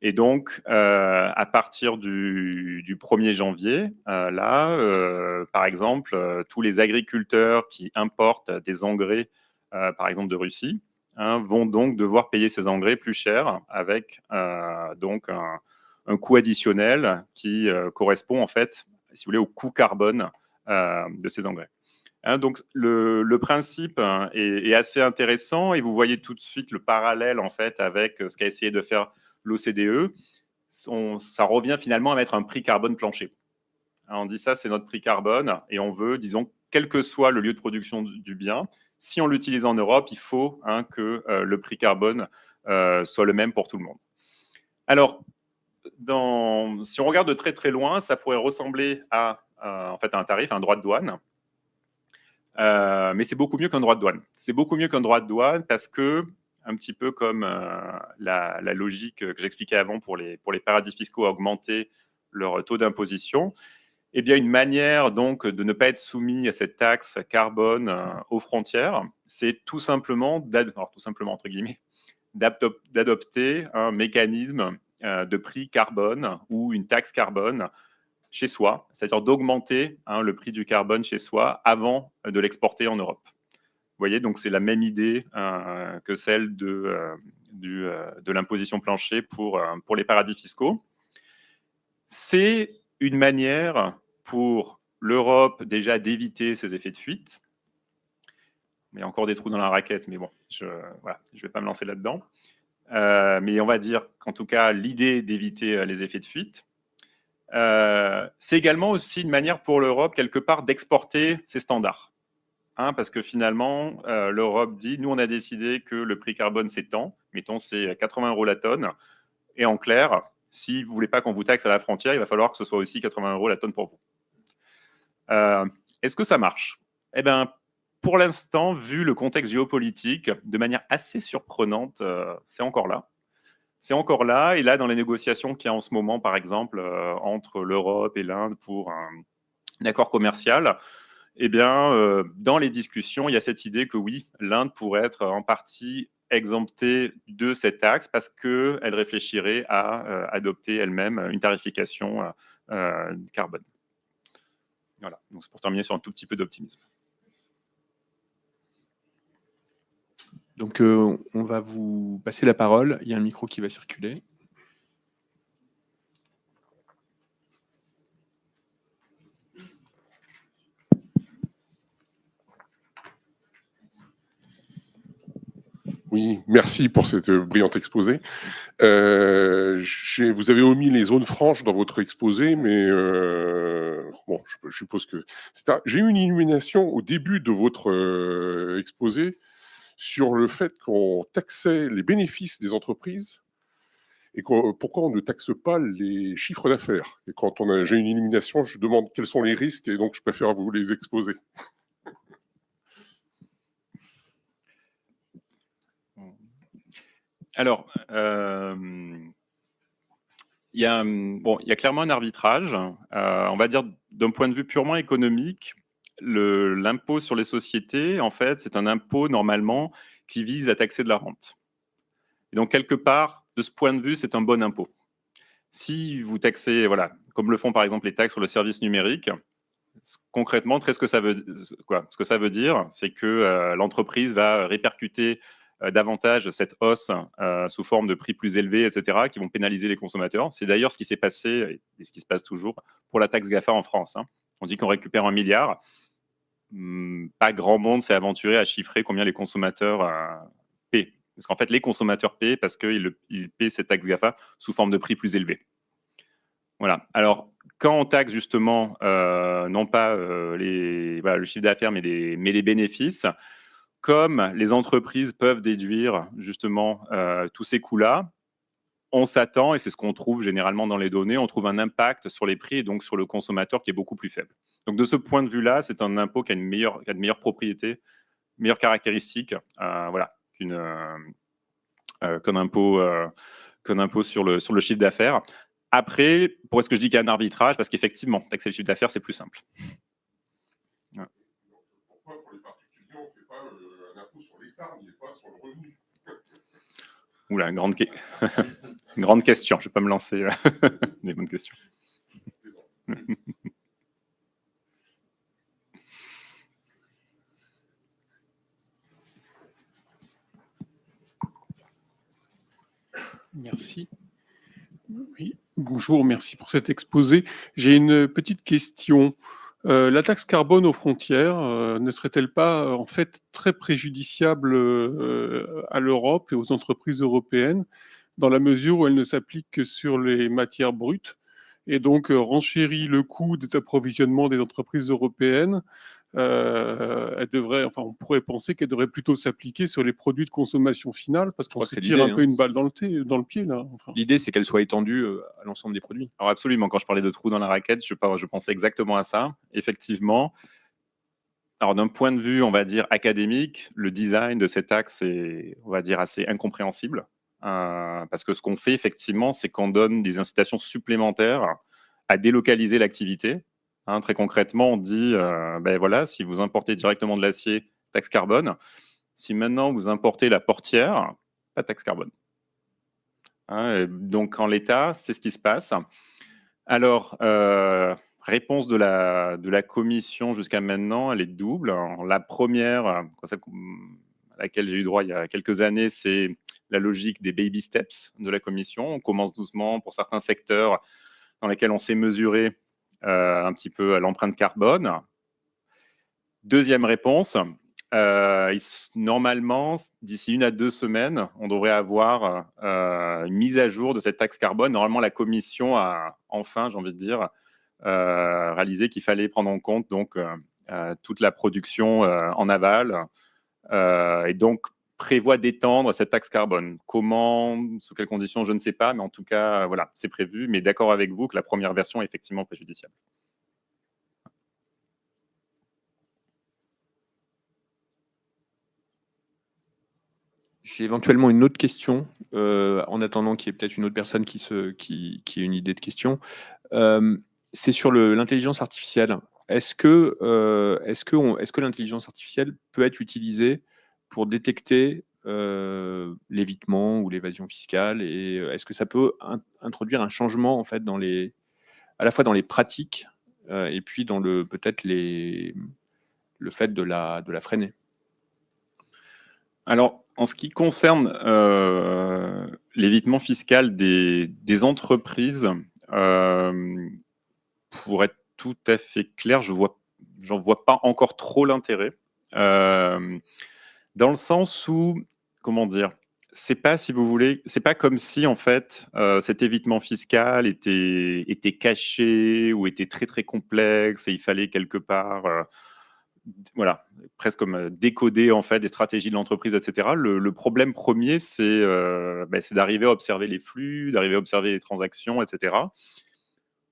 Et donc, à partir du 1er janvier, par exemple, tous les agriculteurs qui importent des engrais, par exemple de Russie, vont donc devoir payer ces engrais plus cher avec donc un coût additionnel qui correspond en fait, si vous voulez, au coût carbone de ces engrais. Donc le principe est assez intéressant et vous voyez tout de suite le parallèle en fait avec ce qu'a essayé de faire l'OCDE. Ça revient finalement à mettre un prix carbone plancher. On dit ça, c'est notre prix carbone et on veut, disons, quel que soit le lieu de production du bien, si on l'utilise en Europe, il faut que le prix carbone soit le même pour tout le monde. Alors, si on regarde de très très loin, ça pourrait ressembler à en fait, un tarif, un droit de douane. Mais c'est beaucoup mieux qu'un droit de douane. C'est beaucoup mieux qu'un droit de douane parce que, un petit peu comme la logique que j'expliquais avant pour les paradis fiscaux à augmenter leur taux d'imposition, eh bien, une manière donc de ne pas être soumis à cette taxe carbone aux frontières, c'est tout simplement entre guillemets, d'adopter un mécanisme de prix carbone ou une taxe carbone chez soi, c'est-à-dire d'augmenter le prix du carbone chez soi avant de l'exporter en Europe. Vous voyez, donc c'est la même idée que celle de l'imposition plancher pour les paradis fiscaux. C'est une manière pour l'Europe déjà d'éviter ces effets de fuite. Il y a encore des trous dans la raquette, mais bon, je ne vais pas me lancer là-dedans. Mais on va dire qu'en tout cas, l'idée d'éviter les effets de fuite, c'est également aussi une manière pour l'Europe, quelque part, d'exporter ses standards. Parce que finalement, l'Europe dit, nous, on a décidé que le prix carbone, c'est tant, mettons, c'est 80 € la tonne. Et en clair, si vous ne voulez pas qu'on vous taxe à la frontière, il va falloir que ce soit aussi 80 € la tonne pour vous. Est-ce que ça marche? Eh bien, pour l'instant, vu le contexte géopolitique, de manière assez surprenante, c'est encore là. C'est encore là, et là, dans les négociations qu'il y a en ce moment, par exemple, entre l'Europe et l'Inde pour un accord commercial, eh bien, dans les discussions, il y a cette idée que oui, l'Inde pourrait être en partie exemptée de cette taxe parce qu'elle réfléchirait à adopter elle-même une tarification carbone. Voilà, donc c'est pour terminer sur un tout petit peu d'optimisme. Donc, on va vous passer la parole. Il y a un micro qui va circuler. Oui, merci pour cette brillante exposé. Vous avez omis les zones franches dans votre exposé, mais bon, je suppose que... J'ai eu une illumination au début de votre exposé sur le fait qu'on taxait les bénéfices des entreprises et pourquoi on ne taxe pas les chiffres d'affaires. Et quand j'ai une illumination, je demande quels sont les risques et donc je préfère vous les exposer. Alors, il y a clairement un arbitrage. On va dire, d'un point de vue purement économique, l'impôt sur les sociétés, en fait, c'est un impôt normalement qui vise à taxer de la rente. Et donc, quelque part, de ce point de vue, c'est un bon impôt. Si vous taxez, voilà, comme le font par exemple les taxes sur le service numérique, concrètement, ce que ça veut dire, c'est que l'entreprise va répercuter davantage cette hausse sous forme de prix plus élevés, etc., qui vont pénaliser les consommateurs. C'est d'ailleurs ce qui s'est passé, et ce qui se passe toujours, pour la taxe GAFA en France. On dit qu'on récupère 1 milliard. Pas grand monde s'est aventuré à chiffrer combien les consommateurs paient. Parce qu'en fait, les consommateurs paient parce qu'ils paient cette taxe GAFA sous forme de prix plus élevé. Voilà. Alors, quand on taxe justement, non pas le chiffre d'affaires, mais les bénéfices, comme les entreprises peuvent déduire justement tous ces coûts-là, on s'attend, et c'est ce qu'on trouve généralement dans les données, on trouve un impact sur les prix et donc sur le consommateur qui est beaucoup plus faible. Donc de ce point de vue-là, c'est un impôt qui a de meilleures propriétés, meilleures caractéristiques, voilà, qu'un impôt sur le chiffre d'affaires. Après, pourquoi est-ce que je dis qu'il y a un arbitrage? Parce qu'effectivement, taxer le chiffre d'affaires, c'est plus simple. Ouais. Pourquoi pour les particuliers, on ne fait pas un impôt sur l'épargne et pas sur le revenu? Oula, grande question. Je ne vais pas me lancer des bonnes questions. Merci. Oui, bonjour, merci pour cet exposé. J'ai une petite question. La taxe carbone aux frontières ne serait-elle pas en fait très préjudiciable à l'Europe et aux entreprises européennes dans la mesure où elle ne s'applique que sur les matières brutes et donc renchérit le coût des approvisionnements des entreprises européennes? On pourrait penser qu'elle devrait plutôt s'appliquer sur les produits de consommation finale parce qu'on se tire un peu une balle dans le pied là. Enfin. L'idée, c'est qu'elle soit étendue à l'ensemble des produits. Alors absolument, quand je parlais de trous dans la raquette, je pensais exactement à ça. Effectivement. Alors d'un point de vue, on va dire, académique, le design de cette taxe est, on va dire, assez incompréhensible. Parce que ce qu'on fait, effectivement, c'est qu'on donne des incitations supplémentaires à délocaliser l'activité. Très concrètement, on dit, ben voilà, si vous importez directement de l'acier, taxe carbone. Si maintenant vous importez la portière, pas de taxe carbone. Donc en l'état, c'est ce qui se passe. Alors, réponse de la commission jusqu'à maintenant, elle est double. Alors, la première, à laquelle j'ai eu droit il y a quelques années, c'est la logique des baby steps de la commission. On commence doucement pour certains secteurs dans lesquels on sait mesurer un petit peu l'empreinte carbone. Deuxième réponse, normalement, d'ici 1 à 2 semaines, on devrait avoir une mise à jour de cette taxe carbone. Normalement, la commission a enfin, j'ai envie de dire, réalisé qu'il fallait prendre en compte donc, toute la production en aval et donc prévoit d'étendre cette taxe carbone. Comment, sous quelles conditions, je ne sais pas, mais en tout cas, voilà, c'est prévu. Mais d'accord avec vous que la première version est effectivement préjudiciable. 。 . 。 . 。 . 。 . 。 . 。 . 。 . . . 。 . . 。 . . . . . . . . . . 。 . . 。 . . . . . . 。 . 。 . . . 。 . . . . . . 。 . J'ai éventuellement une autre question, en attendant qu'il y ait peut-être une autre personne qui ait une idée de question. C'est sur l'intelligence artificielle. Est-ce que l'intelligence artificielle peut être utilisée pour détecter l'évitement ou l'évasion fiscale, et est-ce que ça peut introduire un changement en fait à la fois dans les pratiques et puis dans peut-être le fait de la freiner? Alors, en ce qui concerne l'évitement fiscal des entreprises, pour être tout à fait clair, j'en vois pas encore trop l'intérêt. Dans le sens où, comment dire, c'est pas, si vous voulez, c'est pas comme si en fait cet évitement fiscal était caché ou était très très complexe et il fallait quelque part voilà, presque comme décoder en fait des stratégies de l'entreprise, etc. Le problème premier, c'est d'arriver à observer les flux, d'arriver à observer les transactions, etc.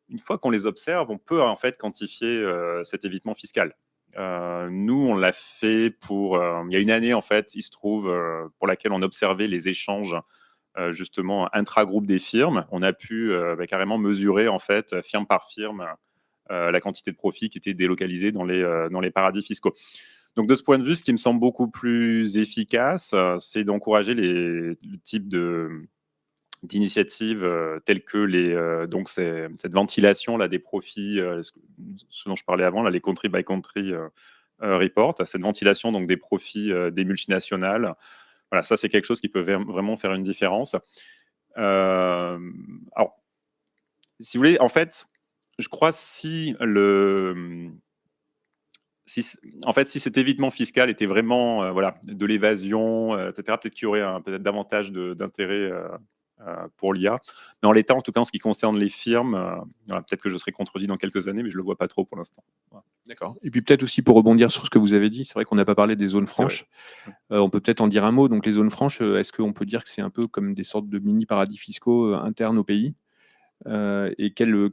Une fois qu'on les observe, on peut en fait quantifier cet évitement fiscal. Nous, on l'a fait il y a une année en fait, il se trouve, pour laquelle on observait les échanges justement intra-groupe des firmes. On a pu carrément mesurer en fait firme par firme la quantité de profit qui était délocalisée dans les paradis fiscaux. Donc de ce point de vue, ce qui me semble beaucoup plus efficace, c'est d'encourager le type d'initiatives telles que donc cette ventilation là, des profits, ce dont je parlais avant, là, les country by country report, cette ventilation donc, des profits des multinationales. Voilà, ça c'est quelque chose qui peut vraiment faire une différence. Alors, si vous voulez, en fait, je crois si cet évitement fiscal était vraiment voilà, de l'évasion, etc., peut-être qu'il y aurait peut-être davantage d'intérêt pour l'IA. Mais en l'état, en tout cas, en ce qui concerne les firmes, voilà, peut-être que je serai contredit dans quelques années, mais je ne le vois pas trop pour l'instant. Voilà. D'accord. Et puis peut-être aussi pour rebondir sur ce que vous avez dit, c'est vrai qu'on n'a pas parlé des zones franches. On peut peut-être en dire un mot. Donc les zones franches, est-ce qu'on peut dire que c'est un peu comme des sortes de mini paradis fiscaux internes au pays, et quel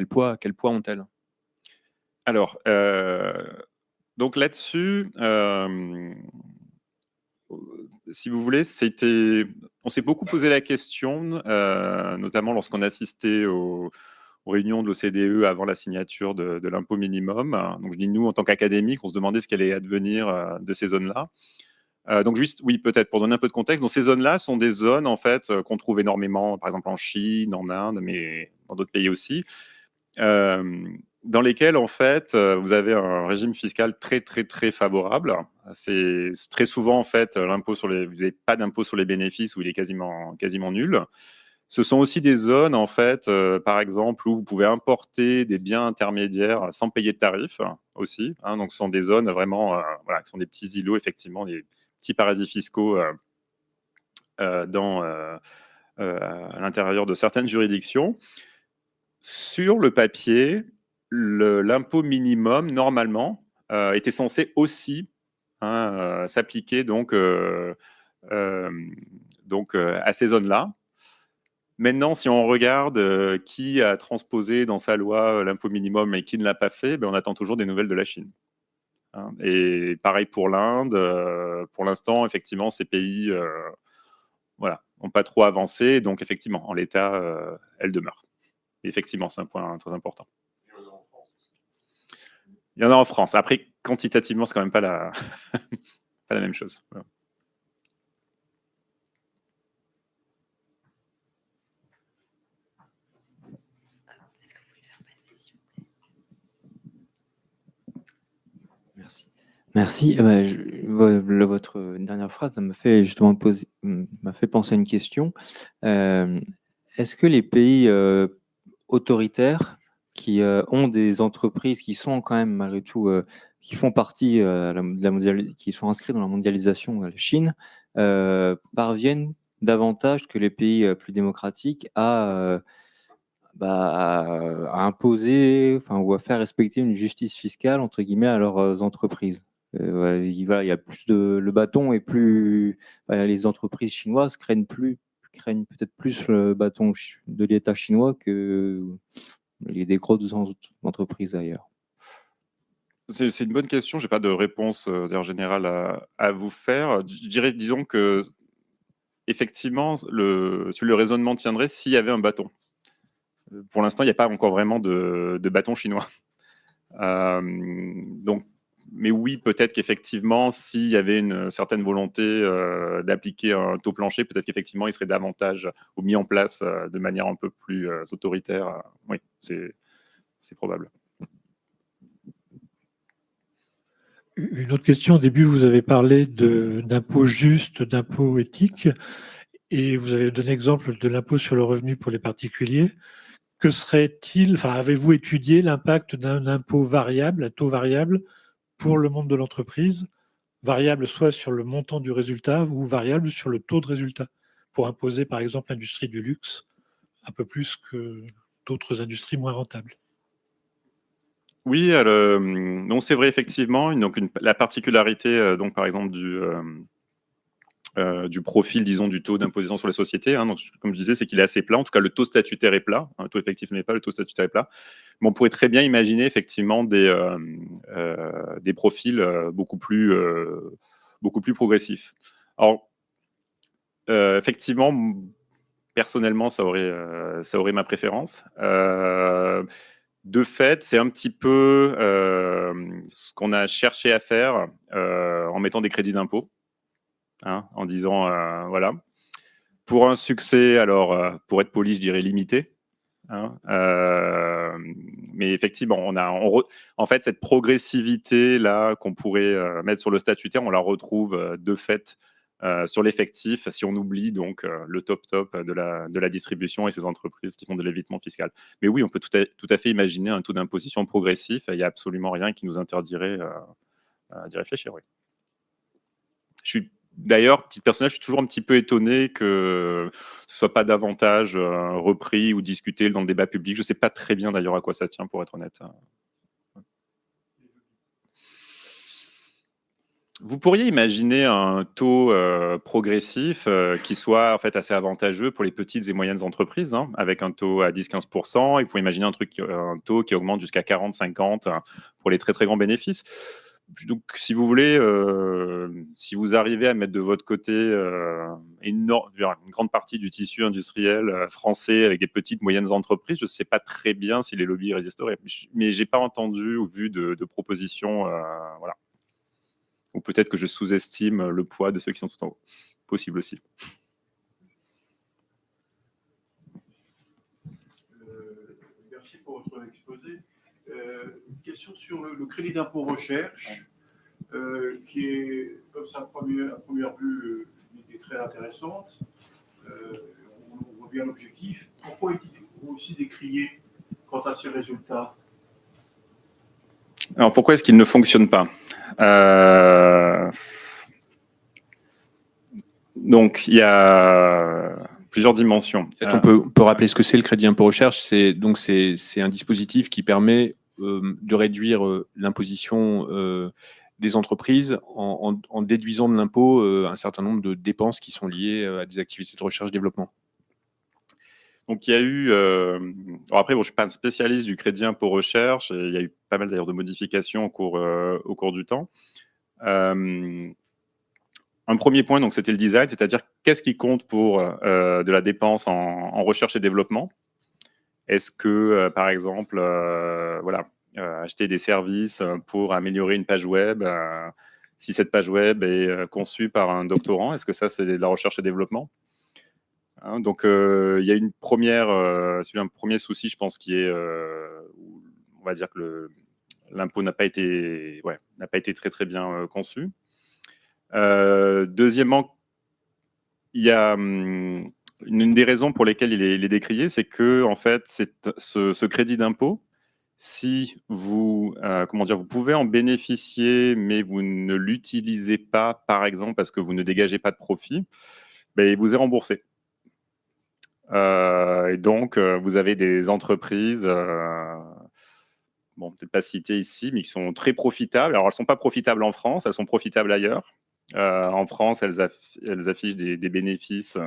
poids ont-elles? Alors, donc là-dessus, si vous voulez, on s'est beaucoup posé la question, notamment lorsqu'on assistait aux réunions de l'OCDE avant la signature de l'impôt minimum. Donc je dis nous, en tant qu'académique, on se demandait ce qu'allait advenir de ces zones-là. Donc juste, oui, peut-être pour donner un peu de contexte, donc ces zones-là sont des zones en fait qu'on trouve énormément, par exemple en Chine, en Inde, mais dans d'autres pays aussi, dans lesquelles en fait vous avez un régime fiscal très très très favorable. C'est très souvent en fait vous n'avez pas d'impôt sur les bénéfices, ou il est quasiment nul. Ce sont aussi des zones en fait, par exemple, où vous pouvez importer des biens intermédiaires sans payer de tarifs aussi. Hein. Donc ce sont des zones vraiment, voilà, qui sont des petits îlots, effectivement, des petits paradis fiscaux à l'intérieur de certaines juridictions. Sur le papier, l'impôt minimum, normalement, était censé aussi s'appliquer à ces zones-là. Maintenant, si on regarde qui a transposé dans sa loi l'impôt minimum et qui ne l'a pas fait, on attend toujours des nouvelles de la Chine. Hein. Et pareil pour l'Inde. Pour l'instant, effectivement, ces pays n'ont pas trop avancé. Donc, effectivement, en l'état, elles demeurent. Et effectivement, c'est un point très important. Il y en a en France. Après, quantitativement, c'est quand même pas la même chose. Voilà. Merci. Votre dernière phrase m'a fait justement penser à une question. Est-ce que les pays autoritaires qui ont des entreprises qui sont quand même malgré tout qui font partie qui sont inscrits dans la mondialisation, la Chine, parviennent davantage que les pays plus démocratiques à imposer, ou à faire respecter une justice fiscale entre guillemets à leurs entreprises? Il y a plus le bâton est plus, les entreprises chinoises craignent peut-être plus le bâton de l'État chinois que des grosses entreprises ailleurs. C'est une bonne question. Je n'ai pas de réponse d'ailleurs générale à vous faire. Je dirais, disons que effectivement, sur le raisonnement tiendrait s'il y avait un bâton. Pour l'instant, il n'y a pas encore vraiment de bâton chinois. Donc, mais oui, peut-être qu'effectivement, s'il y avait une certaine volonté d'appliquer un taux plancher, peut-être qu'effectivement, il serait davantage mis en place de manière un peu plus autoritaire. Oui, c'est probable. Une autre question. Au début, vous avez parlé d'impôt juste, d'impôt éthique, et vous avez donné l'exemple de l'impôt sur le revenu pour les particuliers. Que serait-il, enfin, avez-vous étudié l'impact d'un impôt variable, un taux variable, pour le monde de l'entreprise, variable soit sur le montant du résultat ou variable sur le taux de résultat, pour imposer par exemple l'industrie du luxe un peu plus que d'autres industries moins rentables? Oui, non, c'est vrai effectivement. Donc la particularité, donc par exemple du profil, disons, du taux d'imposition sur les sociétés. Donc, comme je disais, c'est qu'il est assez plat. En tout cas, le taux statutaire est plat. Le taux effectif n'est pas, le taux statutaire est plat. Mais on pourrait très bien imaginer effectivement des profils beaucoup plus progressifs. Alors, effectivement, personnellement, ça aurait ma préférence. De fait, c'est un petit peu ce qu'on a cherché à faire en mettant des crédits d'impôt. En disant, voilà, pour un succès, alors, pour être poli, je dirais limité. Mais effectivement, en fait, cette progressivité-là qu'on pourrait mettre sur le statutaire, on la retrouve de fait sur l'effectif, si on oublie donc le top de la distribution et ces entreprises qui font de l'évitement fiscal. Mais oui, on peut tout à fait imaginer un taux d'imposition progressif. Il n'y a absolument rien qui nous interdirait d'y réfléchir, oui. D'ailleurs, petit personnage, je suis toujours un petit peu étonné que ce ne soit pas davantage repris ou discuté dans le débat public. Je ne sais pas très bien d'ailleurs à quoi ça tient, pour être honnête. Vous pourriez imaginer un taux progressif qui soit en fait assez avantageux pour les petites et moyennes entreprises, avec un taux à 10-15%. Il faut imaginer un taux qui augmente jusqu'à 40-50 pour les très très grands bénéfices. Donc, si vous voulez, si vous arrivez à mettre de votre côté une grande partie du tissu industriel français avec des petites, moyennes entreprises, je ne sais pas très bien si les lobbies résisteraient. Mais je n'ai pas entendu ou vu de propositions. Voilà. Ou peut-être que je sous-estime le poids de ceux qui sont tout en haut. Possible aussi. Merci pour votre exposé. Une question sur le crédit d'impôt recherche, qui est, comme ça, à première vue, une idée très intéressante. On voit bien l'objectif. Pourquoi est-il aussi décrié quant à ces résultats? Alors, pourquoi est-ce qu'il ne fonctionne pas? Donc, il y a plusieurs dimensions. On peut rappeler ce que c'est le crédit impôt recherche. C'est un dispositif qui permet de réduire l'imposition des entreprises en déduisant de l'impôt un certain nombre de dépenses qui sont liées à des activités de recherche-développement. Donc, il y a eu... alors après, bon, je ne suis pas un spécialiste du crédit impôt recherche. Et il y a eu pas mal d'ailleurs de modifications au cours du temps. Un premier point, donc, c'était le design, c'est-à-dire qu'est-ce qui compte pour de la dépense en recherche et développement? Est-ce que, par exemple, voilà, acheter des services pour améliorer une page web, si cette page web est conçue par un doctorant, est-ce que ça, c'est de la recherche et développement? Donc, il y a un premier souci, je pense, qui est, on va dire que l'impôt n'a pas été très, très bien conçu. Deuxièmement, il y a une des raisons pour lesquelles il est décrié, c'est que en fait, ce crédit d'impôt, si vous, vous pouvez en bénéficier, mais vous ne l'utilisez pas, par exemple, parce que vous ne dégagez pas de profit, il vous est remboursé. Et donc, vous avez des entreprises, peut-être pas citées ici, mais qui sont très profitables. Alors, elles ne sont pas profitables en France, elles sont profitables ailleurs. En France, elles affichent des bénéfices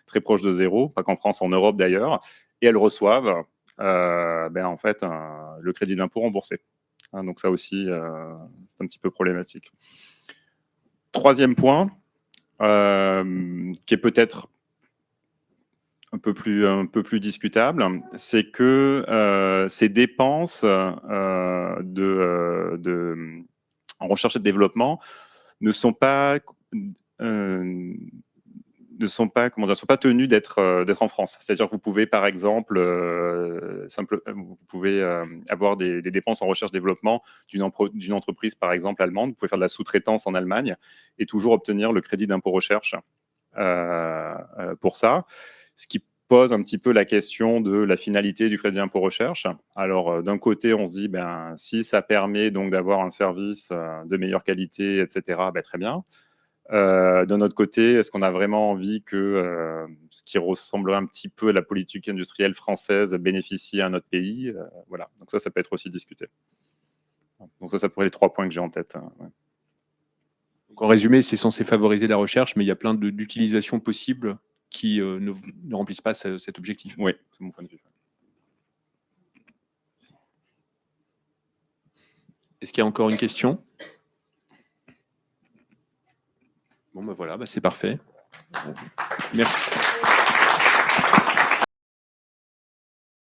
très proches de zéro, pas qu'en France, en Europe d'ailleurs, et elles reçoivent en fait le crédit d'impôt remboursé. hein, donc ça aussi, c'est un petit peu problématique. Troisième point, qui est peut-être un peu plus discutable, c'est que ces dépenses en recherche et développement ne sont pas tenus d'être en France. C'est-à-dire que vous pouvez, par exemple, vous pouvez avoir des dépenses en recherche-développement d'une entreprise, par exemple, allemande. Vous pouvez faire de la sous-traitance en Allemagne et toujours obtenir le crédit d'impôt recherche pour ça. Ce qui pose un petit peu la question de la finalité du crédit d'impôt recherche. Alors, d'un côté, on se dit, si ça permet donc d'avoir un service de meilleure qualité, etc., très bien. D'un autre côté, est-ce qu'on a vraiment envie que ce qui ressemblerait un petit peu à la politique industrielle française bénéficie à notre pays? Voilà, donc ça peut être aussi discuté. Donc ça pourrait être les 3 points que j'ai en tête. Ouais. Donc, en résumé, c'est censé favoriser la recherche, mais il y a plein d'utilisations possibles qui ne remplissent pas cet objectif. Oui, c'est mon point de vue. Est-ce qu'il y a encore une question? Bon, voilà, c'est parfait. Merci.